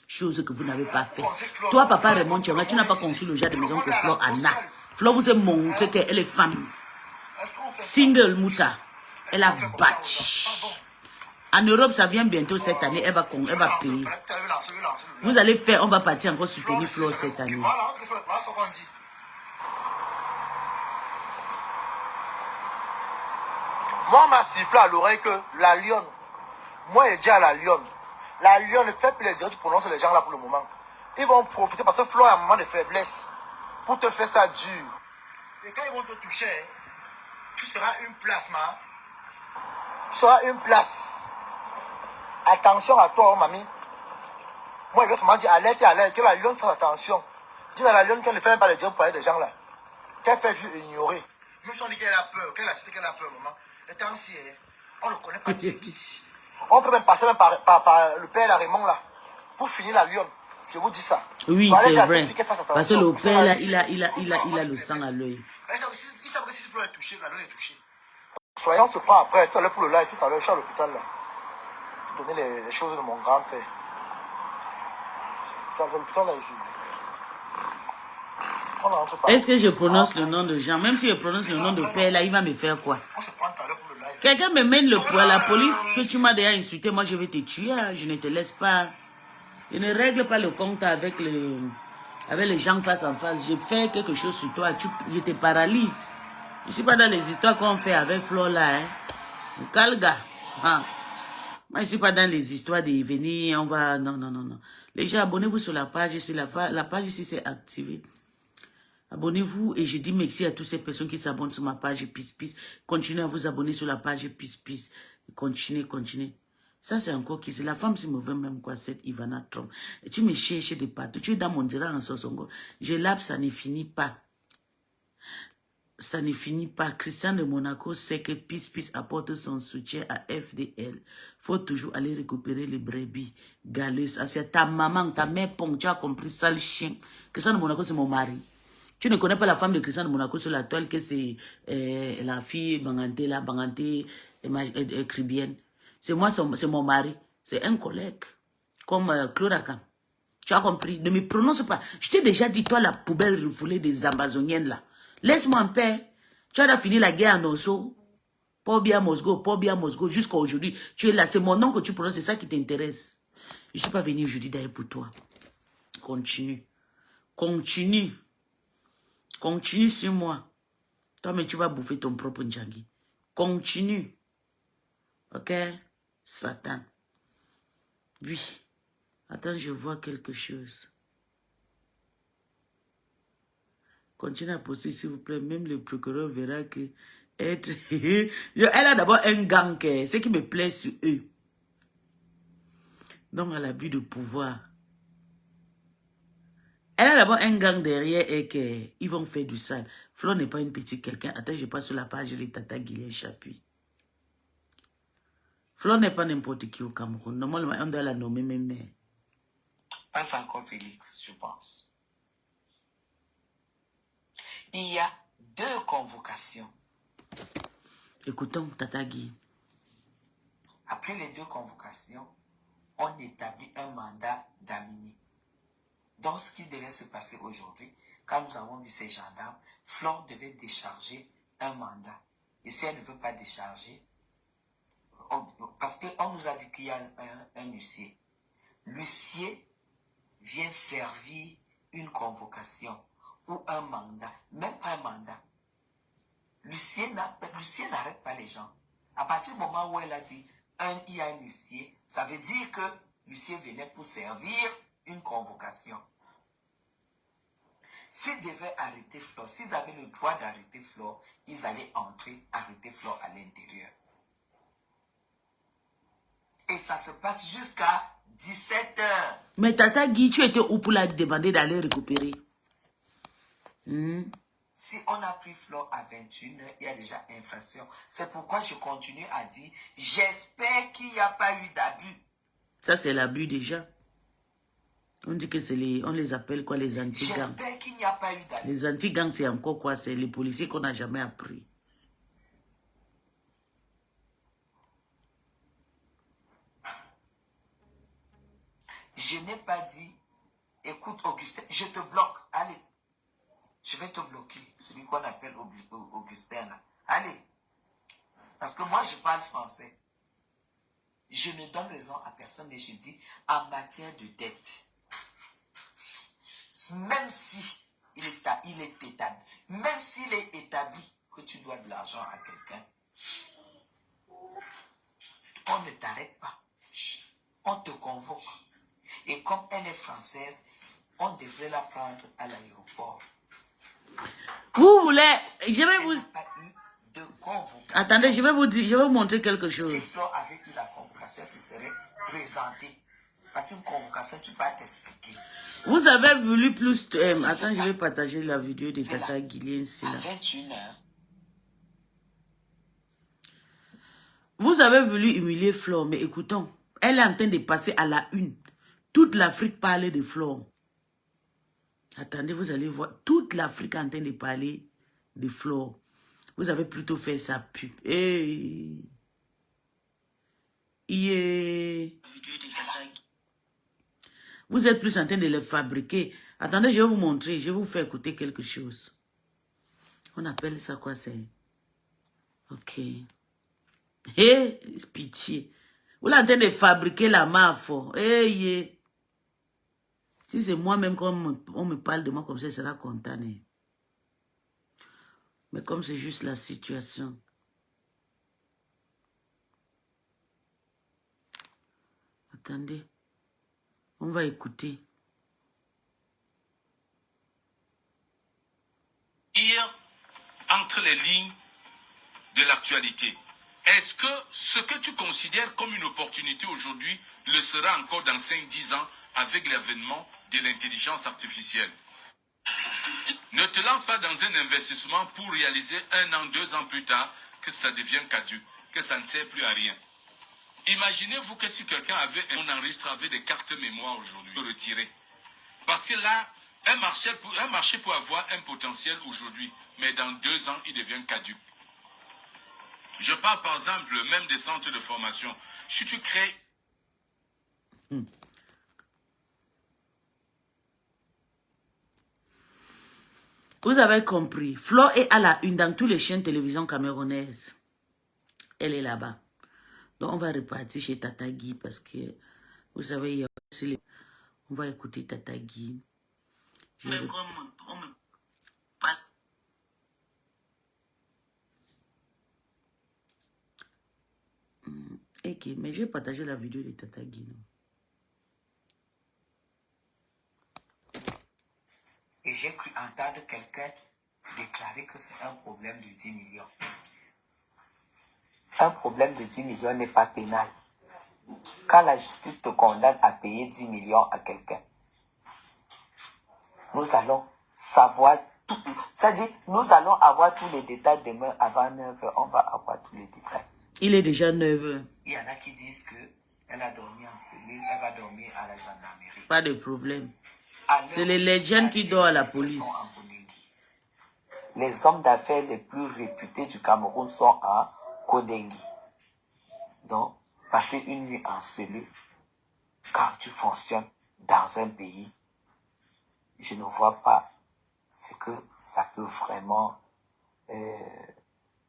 Chose que vous n'avez pas fait. Toi, papa Raymond, tu n'as pas construit le genre de maison que Flore en a. Flore vous a montré qu'elle est femme. Single Mouta. Elle a bâti. En Europe, ça vient bientôt cette année. Elle va payer. Vous allez faire, on va partir encore soutenir Flore cette année. Moi, on m'a sifflé à l'oreille que la lionne, moi, j'ai dit à la lionne ne fait plus les dires, tu prononces les gens là pour le moment. Ils vont profiter parce que Flo a un moment de faiblesse pour te faire ça dur. Et quand ils vont te toucher, tu seras une place, ma. Tu seras une place. Attention à toi, mamie. Moi, je vais vraiment dire alerte et alerte, que la lionne fasse attention. Dis à la lionne qu'elle ne fait même pas les dire pour parler des gens là. Qu'elle fait juste ignorer. Même si on dit qu'elle a peur, qu'elle a cité qu'elle a peur, maman. Le temps si on ne connaît pas qui est qui. On peut même passer même par le père la Raymond là. Pour finir la lionne. Je vous dis ça. Oui, c'est vrai. Parce que le père là, il a le sang à l'œil. Il savent que si Flo est touché, la lionne est touchée. Soyons, on se prend après. Tout à l'heure pour le live, tout à l'heure, je suis à l'hôpital là. Donner les choses de mon grand-père. L'hôpital là ici. Est-ce que je prononce le nom de Jean? Même si je prononce le nom de père là, il va me faire quoi? Quelqu'un me mène le poids à la police que tu m'as déjà insulté, moi je vais te tuer, je ne te laisse pas. Je ne règle pas le compte avec les gens face en face. Je fais quelque chose sur toi, je te paralyse. Je ne suis pas dans les histoires qu'on fait avec Flo là. Hein. Calga. Ah. Moi je ne suis pas dans les histoires de venir, on va... Non, non, non, non. Les gens, abonnez-vous sur la page, si la page ici c'est activé. Abonnez-vous et je dis merci à toutes ces personnes qui s'abonnent sur ma page Peace. Continuez à vous abonner sur la page Peace. Continuez. Ça c'est encore qui c'est la femme si me veut même quoi, cette Ivana Trump. Et tu me cherches de partout. Tu es dans mon direct en Sosongo. Je lappe, ça ne finit pas. Ça ne finit pas. Christian de Monaco sait que Peace apporte son soutien à FDL. Faut toujours aller récupérer les brebis galeuses. C'est ta maman, ta mère, tu as compris ça le chien. Christian de Monaco c'est mon mari. Tu ne connais pas la femme de Christian de Monaco sur la toile que c'est la fille Banganté, la Banganté Cribienne. C'est moi, c'est mon mari. C'est un collègue. Comme Claude Akan. Tu as compris? Ne me prononce pas. Je t'ai déjà dit, toi, la poubelle refoulée des Amazoniennes là. Laisse-moi en paix. Tu as fini la guerre en Osso. Pas bien Mosgo, jusqu'à aujourd'hui. Tu es là. C'est mon nom que tu prononces. C'est ça qui t'intéresse. Je ne suis pas venu aujourd'hui d'ailleurs pour toi. Continue sur moi. Toi, mais tu vas bouffer ton propre Ndjangi. Continue. Ok? Satan. Oui. Attends, je vois quelque chose. Continuez à poster, s'il vous plaît. Même le procureur verra que être... Elle a d'abord un gang. Ce qui me plaît sur eux. Donc, elle a l'abus de pouvoir. Elle a d'abord un gang derrière et qu'ils vont faire du sale. Flo n'est pas une petite quelqu'un. Attends, je passe sur la page de Tata Guylaine Chapuis. Flo n'est pas n'importe qui au Cameroun. Normalement, on doit la nommer même mère. Pas encore Félix, je pense. Il y a 2 convocations. Écoutons Tata Guy. Après les 2 convocations, on établit un mandat d'amener. Donc, ce qui devait se passer aujourd'hui, quand nous avons vu ces gendarmes, Flore devait décharger un mandat. Et si elle ne veut pas décharger, parce qu'on nous a dit qu'il y a un huissier. L'huissier vient servir une convocation ou un mandat, même pas un mandat. L'huissier n'arrête pas les gens. À partir du moment où elle a dit il y a un huissier, ça veut dire que l'huissier venait pour servir une convocation. S'ils devaient arrêter Flore, s'ils avaient le droit d'arrêter Flore, ils allaient entrer, arrêter Flore à l'intérieur. Et ça se passe jusqu'à 17h. Mais Tata Guy, tu étais où pour la demander d'aller récupérer? Si on a pris Flore à 21h, il y a déjà infraction. C'est pourquoi je continue à dire, j'espère qu'il n'y a pas eu d'abus. Ça, c'est l'abus déjà. On dit que c'est on les appelle quoi, les anti-gangs. J'espère qu'il n'y a pas eu d'abus. Les anti-gangs, c'est encore quoi? C'est les policiers qu'on n'a jamais appris. Je n'ai pas dit, écoute Augustin, je te bloque, allez. Je vais te bloquer, celui qu'on appelle Augustin là. Allez. Parce que moi, je parle français. Je ne donne raison à personne, mais je dis en matière de dette. Même si il est établi, même s'il est établi que tu dois de l'argent à quelqu'un, On ne t'arrête pas. On te convoque. Et comme elle est française, on devrait la prendre à l'aéroport. Vous voulez... Je vais vous... Elle n'a pas eu de convocation. Attendez, je vais vous dire, je vais vous montrer quelque Si chose. Flore avait eu la convocation, ce serait présenté. Parce qu'une convocation, tu vas t'expliquer. Vous avez voulu plus... attends, je vais partager la vidéo de Tata Guilien. À 21h. Vous avez voulu humilier Flore, mais écoutons, elle est en train de passer à la une. Toute l'Afrique parlait de Flore. Attendez, vous allez voir, toute l'Afrique est en train de parler de Flore. Vous avez plutôt fait sa pub. Hey. Yeah. Vous êtes plus en train de les fabriquer. Attendez, je vais vous montrer, je vais vous faire écouter quelque chose. On appelle ça quoi, c'est? Ok. Hé, pitié. Vous êtes en train de fabriquer la mafia. Hey, si c'est moi-même, comme on me parle de moi comme ça, il sera content. Mais comme c'est juste la situation. Attendez. On va écouter. Lire entre les lignes de l'actualité. Est-ce que ce que tu considères comme une opportunité aujourd'hui le sera encore dans 5-10 ans avec l'avènement de l'intelligence artificielle? Ne te lance pas dans un investissement pour réaliser 1 an, 2 ans plus tard que ça devient caduc, que ça ne sert plus à rien. Imaginez-vous que si quelqu'un avait un enregistré avec des cartes mémoire aujourd'hui, retiré. Parce que là, un marché peut avoir un potentiel aujourd'hui, mais dans 2 ans, il devient caduc. Je parle par exemple même des centres de formation. Si tu crées... Vous avez compris. Flore est à la une dans tous les chaînes de télévision camerounaises. Elle est là-bas. Donc on va repartir chez Tata Guy parce que, vous savez, il y a aussi les... On va écouter Tata Guy. Mais comme on me parle... Ok, mais j'ai partagé la vidéo de Tata Guy. Et j'ai cru entendre quelqu'un déclarer que c'est un problème de 10 millions. Un problème de 10 millions n'est pas pénal. Quand la justice te condamne à payer 10 millions à quelqu'un, nous allons savoir tout. C'est-à-dire, nous allons avoir tous les détails demain avant 9h. On va avoir tous les détails. Il est déjà 9h. Il y en a qui disent qu'elle a dormi en cellule, elle va dormir à la gendarmerie. Pas de problème. C'est les légendes qui dorment à la police. Les hommes d'affaires les plus réputés du Cameroun sont à Kodengi. Donc, passer une nuit en cellule, quand tu fonctionnes dans un pays, je ne vois pas ce que ça peut vraiment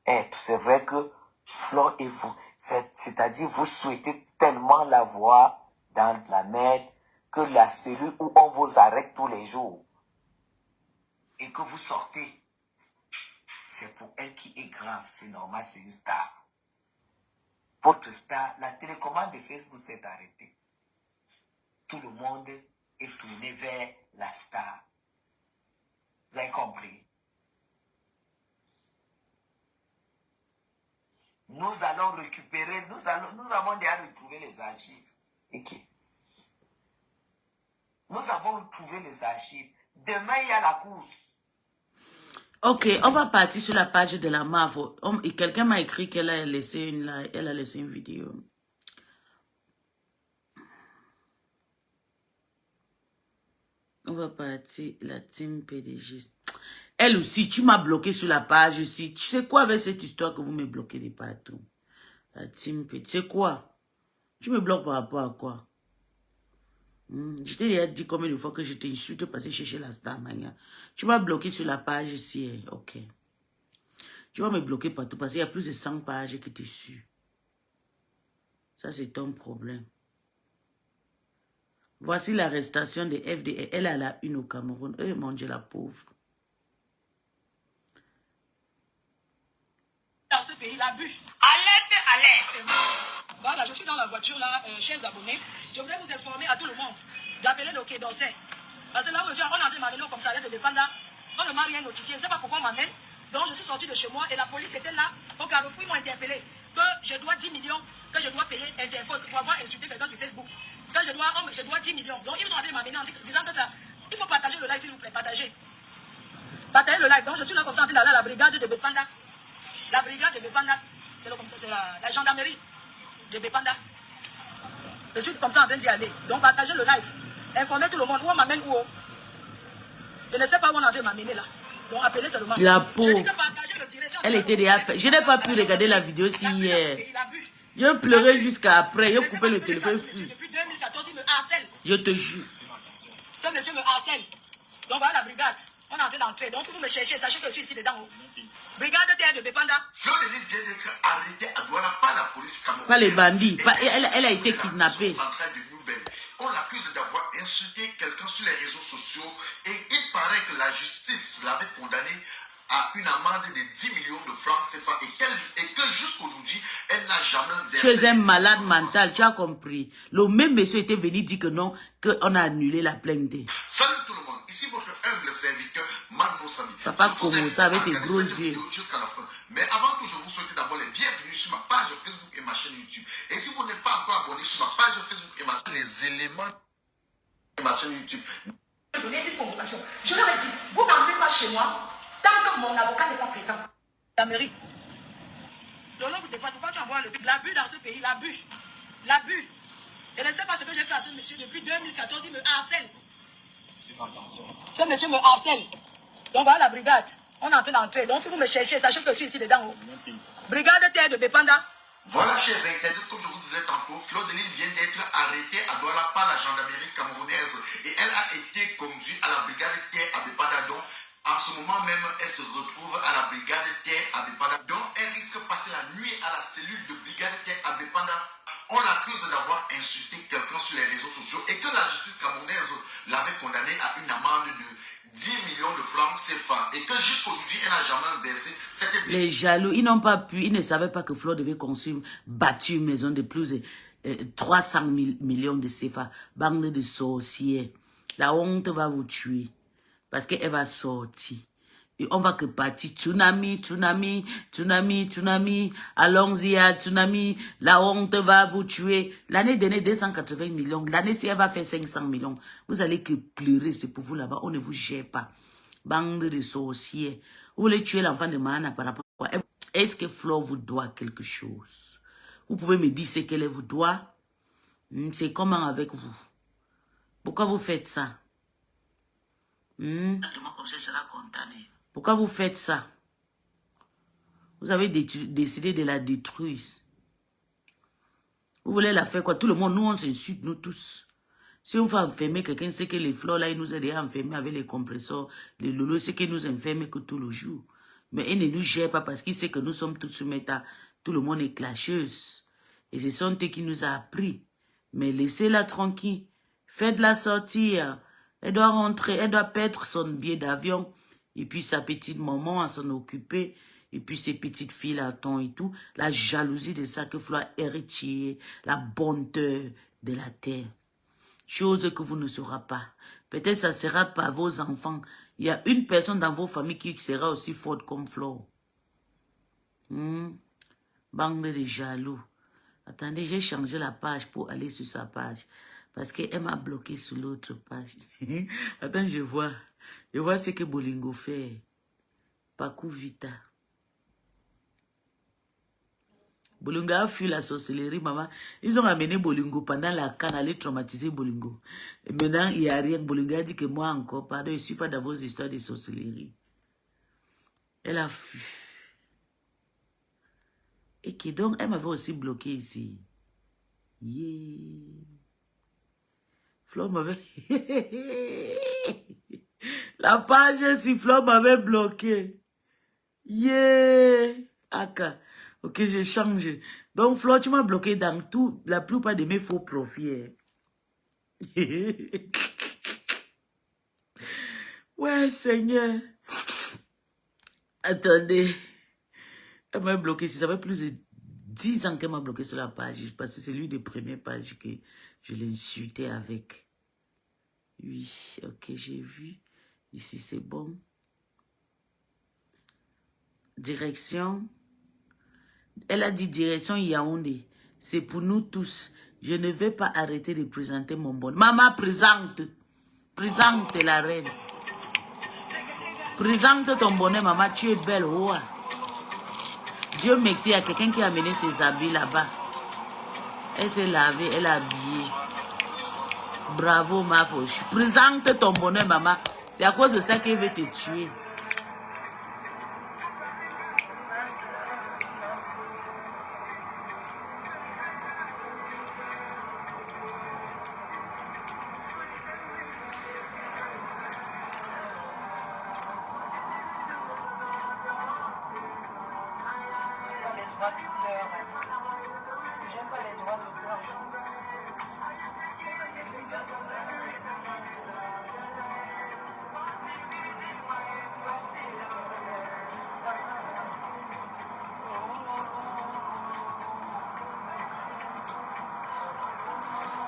être. C'est vrai que Flore et vous, c'est-à-dire vous souhaitez tellement la voir dans la merde que la cellule où on vous arrête tous les jours et que vous sortez, c'est pour elle qui est grave, c'est normal, c'est une star. Votre star, la télécommande de Facebook s'est arrêtée. Tout le monde est tourné vers la star. Vous avez compris? Nous allons récupérer, nous avons déjà retrouvé les archives. Ok. Nous avons retrouvé les archives. Demain, il y a la course. Ok, on va partir sur la page de la MAF. Quelqu'un m'a écrit qu'elle a laissé une vidéo. On va partir la team PDG. Elle aussi, tu m'as bloqué sur la page ici. Tu sais quoi avec cette histoire que vous me bloquez de partout? La team PDG. C'est quoi? Tu me bloques par rapport à quoi? Je t'ai déjà dit combien de fois que je t'insulte parce que chercher la star mania. Tu m'as bloqué sur la page ici. Ok. Tu vas me bloquer partout parce qu'il y a plus de 100 pages qui te suivent. Ça, c'est ton problème. Voici l'arrestation de FDR. Elle est à la une au Cameroun. Eh mon Dieu, la pauvre. Dans ce pays, la bûche. Alerte. Voilà, je suis dans la voiture là, chers abonnés. Je voudrais vous informer à tout le monde d'appeler le Quai d'Orsay. Parce que là où je suis, on est en train de m'amener au commissariat de Bépanda. On ne m'a rien notifié. Je ne sais pas pourquoi on m'amène. Donc je suis sortie de chez moi et la police était là. Au Carrefour, ils m'ont interpellé. Que je dois 10 millions, que je dois payer Interpol pour avoir insulté quelqu'un sur Facebook. Que je dois 10 millions. Donc ils sont en train de m'amener en disant que ça. Il faut partager le live, s'il vous plaît. Partagez. Partagez le live. Donc je suis là comme ça en train d'aller à la brigade de Bépanda. La brigade de Bépanda. C'est comme ça, c'est la gendarmerie de Bépanda. Je suis comme ça en train d'y aller. Donc partagez le live. Informez tout le monde. Où on m'amène où? Je ne sais pas où on est en train de m'amener là. Donc appelez seulement. La pauvre. Elle était déjà faite. Je n'ai pas pu regarder la vidéo si hier. Je pleurais jusqu'à après. Je coupais le téléphone. Depuis 2014, il me harcèle. Je te jure. Ce monsieur me harcèle. Donc voilà la brigade. On est en train d'entrer. Donc si vous me cherchez, sachez que je suis ici dedans. Brigade de terre de Bépanda. Fleur de Lille vient d'être arrêtée à Douala par la police camerounaise. Pas les bandits. Elle a été kidnappée. On l'accuse d'avoir insulté quelqu'un sur les réseaux sociaux et il paraît que la justice l'avait condamné à une amende de 10 millions de francs CFA et que jusqu'aujourd'hui, elle n'a jamais versé. Tu es un malade mental, tu as compris. Le même monsieur était venu dire que non, qu'on a annulé la plainte. Salut tout le monde, ici votre humble serviteur Mano Sami. Papa commence avec tes gros yeux. Jusqu'à la fin. Mais avant tout, je vous souhaite d'abord les bienvenus sur ma page Facebook et ma chaîne YouTube. Et si vous n'êtes pas encore abonné sur ma page Facebook et ma chaîne, les éléments de ma chaîne YouTube. Donner une convocation. Je leur ai dit, vous n'entrez pas chez moi tant que mon avocat n'est pas présent. La mairie. Le nom vous dépasse. Pourquoi tu envoies l'abus dans ce pays? L'abus. L'abus. Je ne sais pas ce que j'ai fait à ce monsieur depuis 2014. Il me harcèle. Ce monsieur me harcèle. Donc voilà la brigade. On est en train d'entrer. Donc si vous me cherchez, sachez que je suis ici dedans. Brigade de terre de Bépanda. Voilà, chers internautes, comme je vous disais tantôt, Fleur de Lille vient d'être arrêtée à Douala par la gendarmerie camerounaise et elle a été conduite à la brigade terre à Bépanda. Donc, en ce moment même, elle se retrouve à la brigade terre à Bépanda. Donc, elle risque de passer la nuit à la cellule de brigade terre à Bépanda. On l'accuse d'avoir insulté quelqu'un sur les réseaux sociaux et que la justice camerounaise l'avait condamné à une amende de 10 millions de francs CFA et que jusqu'aujourd'hui, elle n'a jamais versé cette... Les jaloux, ils n'ont pas pu, ils ne savaient pas que Fleur devait construire, bâtir une maison de plus de 300 millions de CFA. Bande de sorciers. La honte va vous tuer parce qu'elle va sortir. Et on va que partir. Tsunami, tsunami, tsunami, tsunami. Allons-y à tsunami. La honte va vous tuer. L'année dernière, 280 millions. L'année, si elle va faire 500 millions, vous allez que pleurer. C'est pour vous là-bas. On ne vous gère pas. Bande de sorciers. Vous voulez tuer l'enfant de Mahana par rapport à... Est-ce que Fleur vous doit quelque chose? Vous pouvez me dire ce qu'elle vous doit? C'est comment avec vous? Pourquoi vous faites ça? Pourquoi vous faites ça? Vous avez décidé de la détruire. Vous voulez la faire quoi? Tout le monde, nous on s'insulte, nous tous. Si on fait enfermer quelqu'un, c'est que les Fleurs là, ils nous ont déjà enfermés avec les compresseurs, les lolos, c'est qu'ils nous enferment que tout le jour. Mais ils ne nous gèrent pas parce qu'ils savent que nous sommes tous soumis à tout le monde est clasheuse. Et ce sont eux qui nous ont appris. Mais laissez-la tranquille. Faites-la sortir. Elle doit rentrer, elle doit perdre son billet d'avion. Et puis sa petite maman à s'en occuper. Et puis ses petites filles là, ton et tout. La jalousie de ça que Fleur héritier. La bonté de la terre. Chose que vous ne saurez pas. Peut-être ça sera pas vos enfants. Il y a une personne dans vos familles qui sera aussi forte comme Fleur. Bande de jaloux. Attendez, j'ai changé la page pour aller sur sa page. Parce qu'elle m'a bloqué sur l'autre page. Attends, je vois. Je vois ce que Bolingo fait. Pakou Vita. Bolingo a fui la sorcellerie, maman. Ils ont amené Bolingo pendant la canne, aller traumatiser Bolingo. Et maintenant, il n'y a rien. Bolingo a dit que moi encore, pardon, je ne suis pas dans vos histoires de sorcellerie. Elle a fui. Et qui donc, elle m'avait aussi bloqué ici. Yeah. Fleur m'avait... La page si Fleur m'avait bloqué. Yeah. Aka. Ok, j'ai changé. Donc, Fleur, tu m'as bloqué dans tout, la plupart de mes faux profils. Ouais, Seigneur. Attendez. Elle m'a bloqué. Si ça fait plus de 10 ans qu'elle m'a bloqué sur la page. Parce que c'est lui des premières pages que je l'insultais avec. Oui, ok, j'ai vu. Ici, c'est bon. Direction. Elle a dit direction Yaoundé. C'est pour nous tous. Je ne vais pas arrêter de présenter mon bonheur. Maman, présente. Présente la reine. Présente ton bonheur, maman. Tu es belle. Oh. Dieu merci, il y a quelqu'un qui a amené ses habits là-bas. Elle s'est lavée, elle a habillé. Bravo, ma fauche. Présente ton bonheur, maman. C'est à cause de ça qu'elle veut te tuer. J'aime pas les droits d'auteur.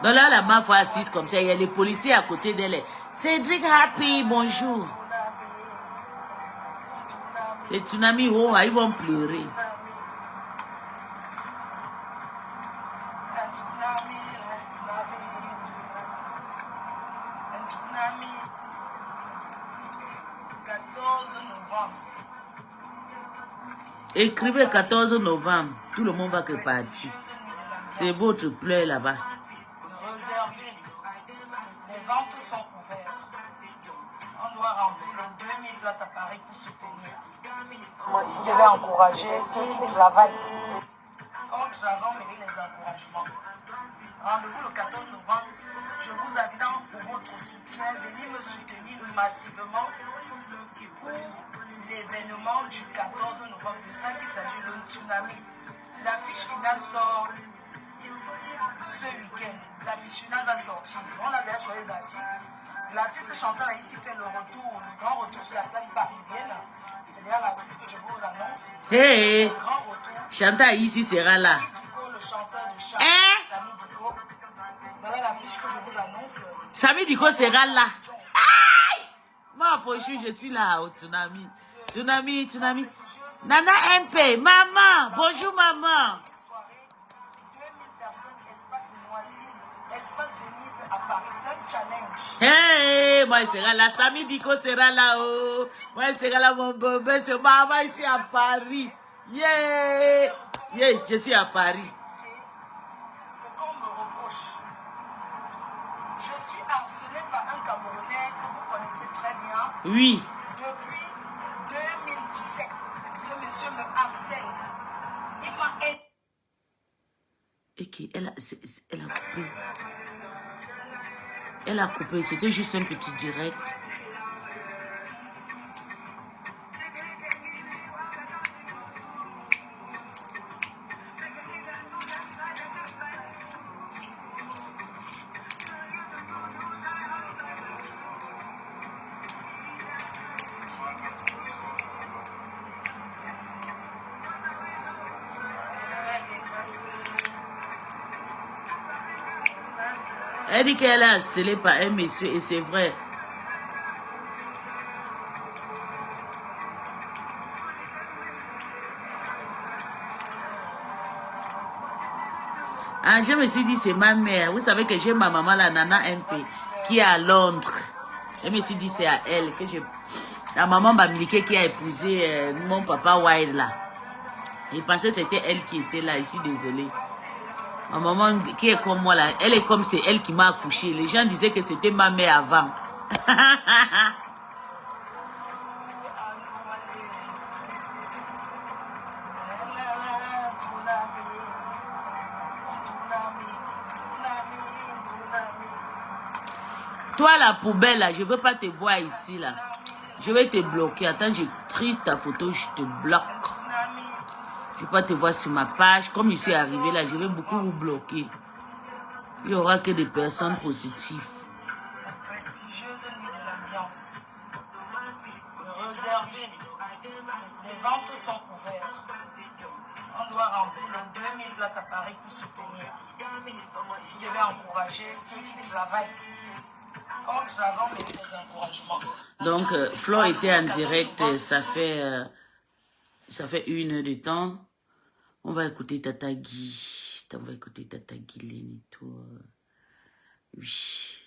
Donc là, la meuf est assise comme ça, il y a les policiers à côté d'elle. Cédric Happy, bonjour. C'est Tsunami, oh, ils vont pleurer. Écrivez 14 novembre, tout le monde va que partir. C'est votre pleur là-bas. Réservé. Les ventes sont ouvertes. On doit remplir les 2000 places à Paris pour soutenir. Vous devez encourager ceux qui travaillent. Quand on travaille, on mérite les encouragements. Rendez-vous le 14 novembre. Je vous attends pour votre soutien. Venez me soutenir massivement pour l'événement du 14 novembre. C'est ça qu'il s'agit, le tsunami. L'affiche finale sort ce week-end. L'affiche finale va sortir. On a déjà choisi les artistes. L'artiste chanteur là ici fait le retour, le grand retour sur la place parisienne. C'est déjà l'artiste que je vous annonce. Hey, Le grand retour. Chantal ici sera là. Samy Diko, le chanteur de chant. Hein? Samy Diko. Voilà l'affiche que je vous annonce. Samy Diko sera là. Aïe! Moi, Pochou, je suis là au Tsunami. Tsunami, Tsunami. Nana MP, maman, bonjour maman. Soirée, 2000 personnes, espace Noisy, espace Denise à Paris. C'est un challenge. Hey, moi, il sera là. Samy Diko sera là. Oh. Moi, il sera là, mon bébé. C'est maman ici à Paris. Yeah! Yeah, je suis à Paris. Ce qu'on me reproche. Je suis harcelé par un Camerounais que vous connaissez très bien. Oui. Depuis 2017, ce monsieur me harcèle. Il m'a aidé. Et qui, elle a coupé. Elle a coupé. C'était juste un petit direct. Elle dit qu'elle a harcelé par un monsieur et c'est vrai. Ah, je me suis dit, c'est ma mère. Vous savez que j'ai ma maman, la Nana MP, qui est à Londres. Je me suis dit, c'est à elle que j'ai... La maman Bamileke qui a épousé mon papa Wild là. Je pensais que c'était elle qui était là. Je suis désolée. Ma maman qui est comme moi là, elle est comme c'est elle qui m'a accouché. Les gens disaient que c'était ma mère avant. Toi la poubelle là, je veux pas te voir ici là. Je vais te bloquer. Attends, je trie ta photo, je te bloque. Je ne vais pas te voir sur ma page. Comme je suis arrivé là, je vais beaucoup vous bloquer. Il n'y aura que des personnes positives. La prestigieuse nuit de l'ambiance. Réservée. Les ventes sont ouvertes. On doit remplir les 2000 places à Paris pour soutenir. Vous devez encourager ceux qui travaillent. Quand on travaille, on met des encouragements. Donc, Flo était en direct, ça fait 1 heure de temps. On va écouter Tata Guy. On va écouter Tata Guylaine et tout. Oui.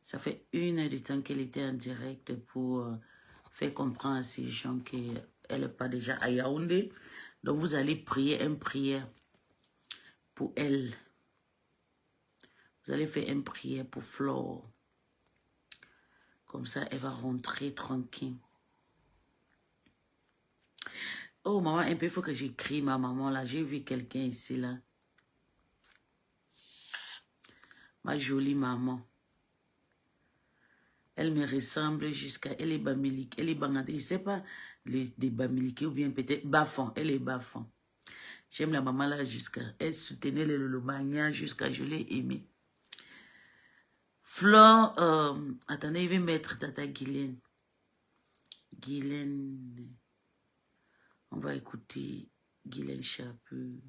Ça fait 1 heure de temps qu'elle était en direct pour faire comprendre à ces gens qu'elle n'est pas déjà à Yaoundé. Donc, vous allez prier une prière pour elle. Vous allez faire une prière pour Flore. Comme ça, elle va rentrer tranquille. Oh, maman, un peu, il faut que j'écris ma maman là. J'ai vu quelqu'un ici là. Ma jolie maman. Elle me ressemble jusqu'à... Elle est bamilique. Elle est bangade. Je ne sais pas des bamiliques ou bien peut-être bafon. Elle est bafon. J'aime la maman là jusqu'à... Elle soutenait le lolomania jusqu'à... Je l'ai aimée. Flore... attendez, je vais mettre Tata Guylaine. Guylaine... On va écouter Guylaine Chapeux.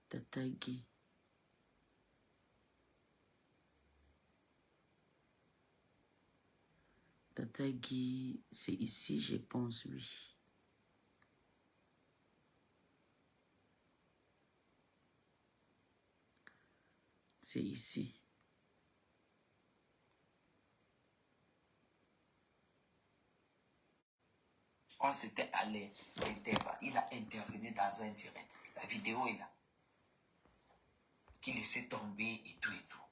Tata Guy. Tata Guy, c'est ici, je pense, oui. C'est ici. On s'était allé, il a intervenu dans un direct. La vidéo est là. Qui laissait tomber et tout et tout.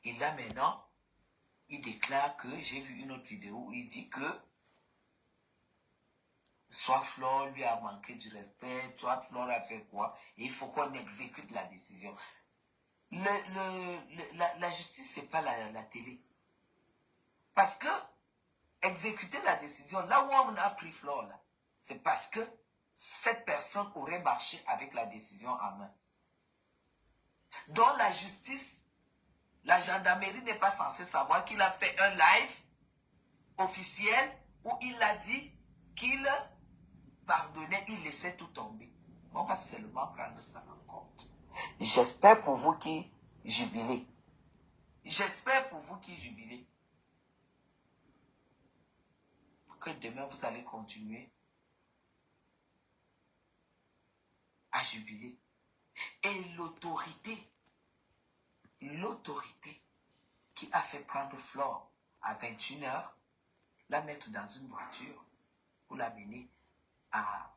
Et là maintenant, il déclare que j'ai vu une autre vidéo où il dit que soit Flore lui a manqué du respect, soit Flore a fait quoi, et il faut qu'on exécute la décision. La justice, c'est pas la télé. Parce que exécuter la décision, là où on a pris Flore, là, c'est parce que cette personne aurait marché avec la décision en main. Donc la justice, la gendarmerie n'est pas censée savoir qu'il a fait un live officiel où il a dit qu'il pardonnait, il laissait tout tomber. On va seulement prendre ça en compte. J'espère pour vous qui jubilez. J'espère pour vous qui jubilez. Que demain vous allez continuer à jubiler. Et l'autorité qui a fait prendre Flore à 21h, la mettre dans une voiture pour la mener à,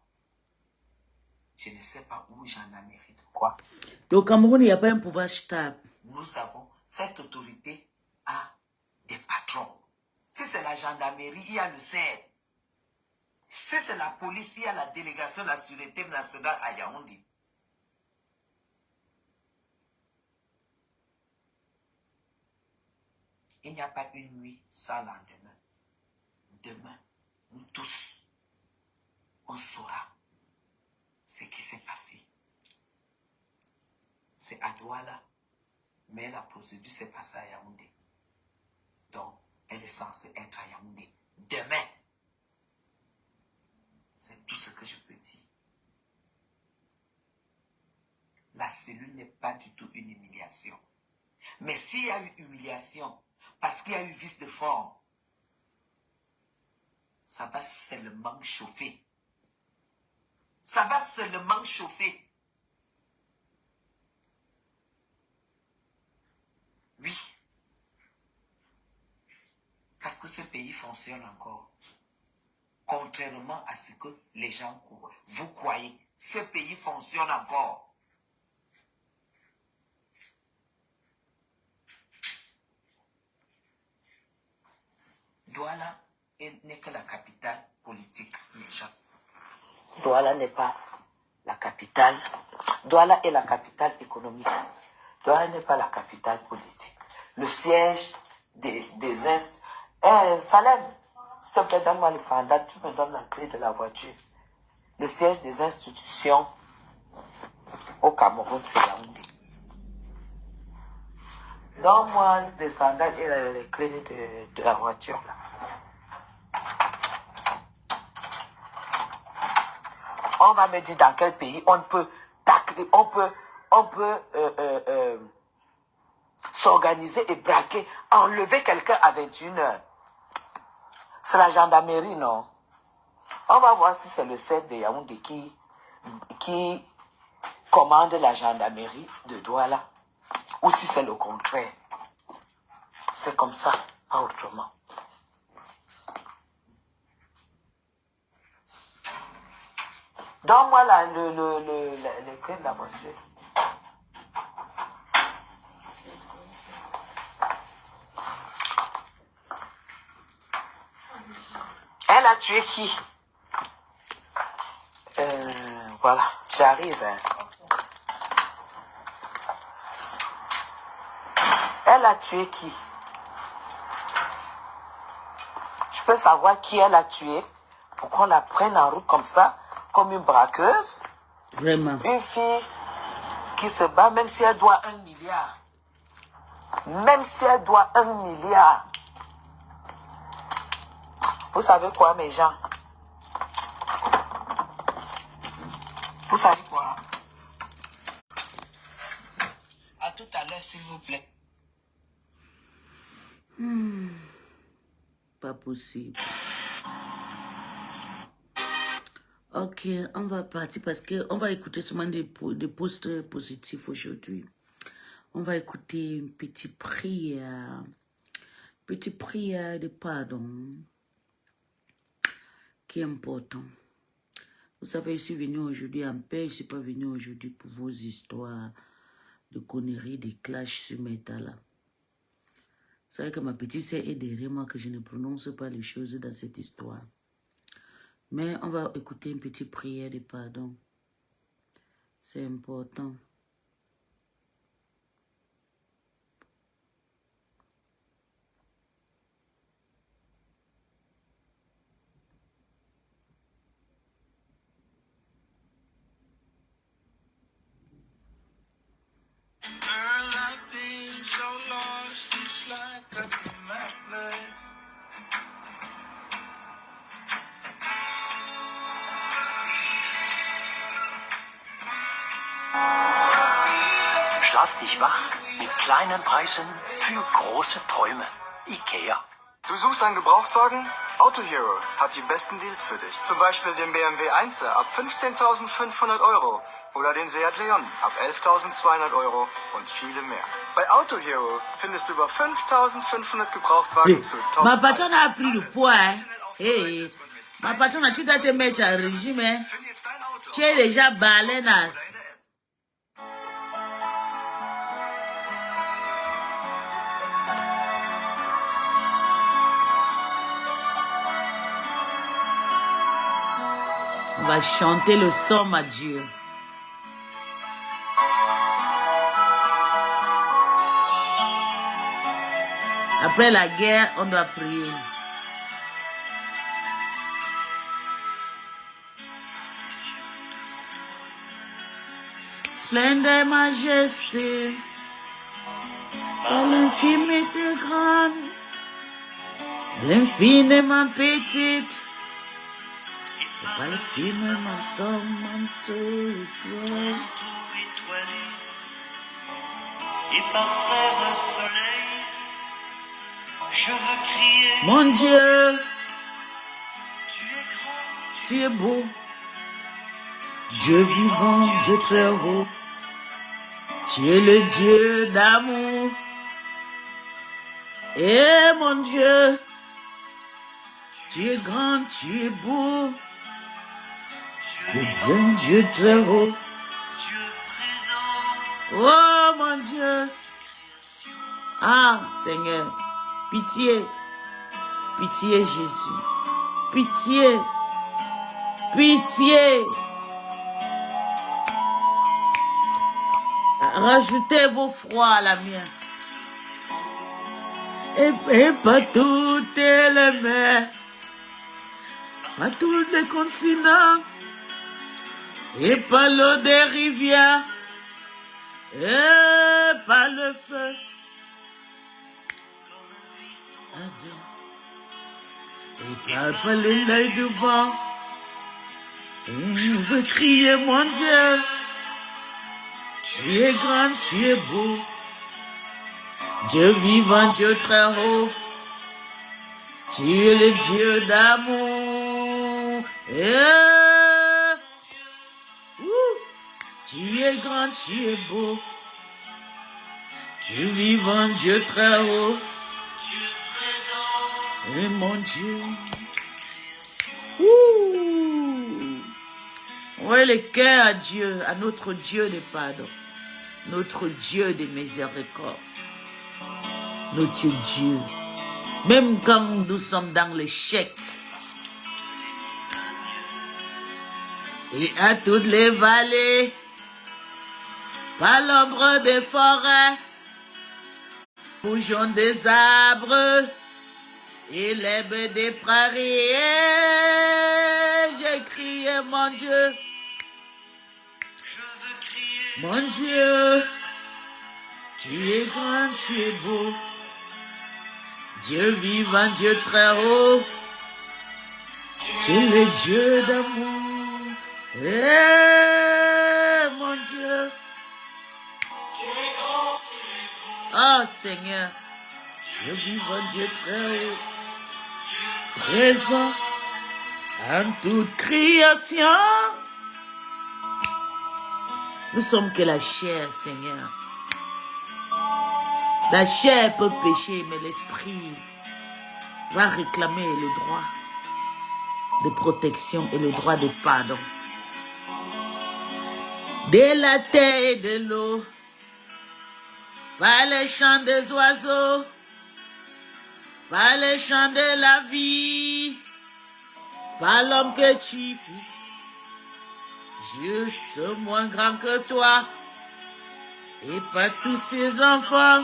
je ne sais pas où, gendarmerie de quoi. Au Cameroun, il n'y a pas un pouvoir stable. Nous avons, cette autorité a des patrons. Si c'est la gendarmerie, il y a le CED. Si c'est la police, il y a la délégation de la sûreté nationale à Yaoundé. Il n'y a pas une nuit sans lendemain. Demain, nous tous, on saura ce qui s'est passé. C'est à Douala, mais la procédure s'est passée à Yaoundé. Donc, elle est censée être à Yaoundé. Demain, c'est tout ce que je peux dire. La cellule n'est pas du tout une humiliation. Mais s'il y a eu humiliation, parce qu'il y a eu vice de forme, ça va seulement chauffer. Ça va seulement chauffer. Oui. Parce que ce pays fonctionne encore. Contrairement à ce que les gens vous croyez, ce pays fonctionne encore. Douala n'est que la capitale politique, les gens. Douala n'est pas la capitale. Douala est la capitale économique. Douala n'est pas la capitale politique. Le siège des Salem, s'il te plaît, donne-moi le sandal, tu me donnes la clé de la voiture. Le siège des institutions au Cameroun, c'est Yaoundé. Donne-moi les sandales et les clés de la voiture, là. On va me dire dans quel pays on peut s'organiser et braquer, enlever quelqu'un à 21h. C'est la gendarmerie, non? On va voir si c'est le CED de Yaoundé qui commande la gendarmerie de Douala ou si c'est le contraire. C'est comme ça, pas autrement. Donne-moi le clé de la voiture. Elle a tué qui? Voilà, j'arrive. Hein. Elle a tué qui? Je peux savoir qui elle a tué pour qu'on la prenne en route comme ça, comme une braqueuse? Vraiment. Une fille qui se bat même si elle doit 1 milliard. Même si elle doit 1 milliard. Vous savez quoi, mes gens? Vous savez quoi? À tout à l'heure, s'il vous plaît. Pas possible. Ok, on va partir parce qu'on va écouter seulement des posts positifs aujourd'hui. On va écouter une petite prière de pardon qui est important. Vous savez, je suis venu aujourd'hui en paix, je ne suis pas venu aujourd'hui pour vos histoires de conneries, des clashs sur métal. Vous savez que ma petite sœur est derrière moi, que je ne prononce pas les choses dans cette histoire. Mais on va écouter une petite prière de pardon. C'est important. Schlaf dich wach mit kleinen Preisen für große Träume. IKEA. Du suchst einen Gebrauchtwagen? Auto Hero hat die besten Deals für dich. Zum Beispiel den BMW 1er ab 15.500 Euro oder den Seat Leon ab 11.200 Euro und viele mehr. Bei Auto Hero findest du über 5.500 Gebrauchtwagen zu Top. Ma patronne a pris le poids, hein? Hey, ma patronne, tu dois te mettre à régime, hein? Tu es déjà balenasse. On va chanter le somme à Dieu. Après la guerre, on doit prier. Splendeur, majesté, l'infinité grande, l'infiniment petite. Pas le firmament ton manteau étoilé. Et par frère soleil, je veux crier. Mon Dieu, Tu es grand, tu es beau. Dieu vivant, Dieu très haut. Tu es le Dieu d'amour. Et mon Dieu, tu es grand, tu es beau. Le bon Dieu très haut. Dieu présent, Oh mon Dieu. création. Ah Seigneur, pitié. Pitié Jésus. Pitié. Pitié. Rajoutez vos froids à la mienne. Et pas toutes les mers. Pas tous les continents. Et pas l'eau des rivières. Et pas le feu. Et pas l'œil du vent. Et je veux crier, mon Dieu, tu es grand, tu es beau. Dieu vivant, Dieu très haut, tu es le Dieu d'amour. Tu es grand, tu es beau. Dieu vivant, Dieu très haut. Et mon Dieu. Ouais, le cœur à Dieu, à notre Dieu de pardon. Notre Dieu de miséricorde. Notre Dieu. Même quand nous sommes dans l'échec. Et à toutes les vallées. Par l'ombre des forêts. Bougeons des arbres. Et l'herbe des prairies. J'ai crié, mon Dieu. Mon Dieu, tu es grand, tu es beau. Dieu vivant, Dieu très haut. Tu es le Dieu d'amour. Mon Dieu. Oh Seigneur, Dieu vivant, Dieu très haut. Présent en toute création. Nous sommes que la chair, Seigneur. La chair peut pécher, mais l'esprit va réclamer le droit de protection et le droit de pardon. De la terre et de l'eau, par les chants des oiseaux, par les chants de la vie, par l'homme que tu fus. Juste moins grand que toi, et pas tous ces enfants.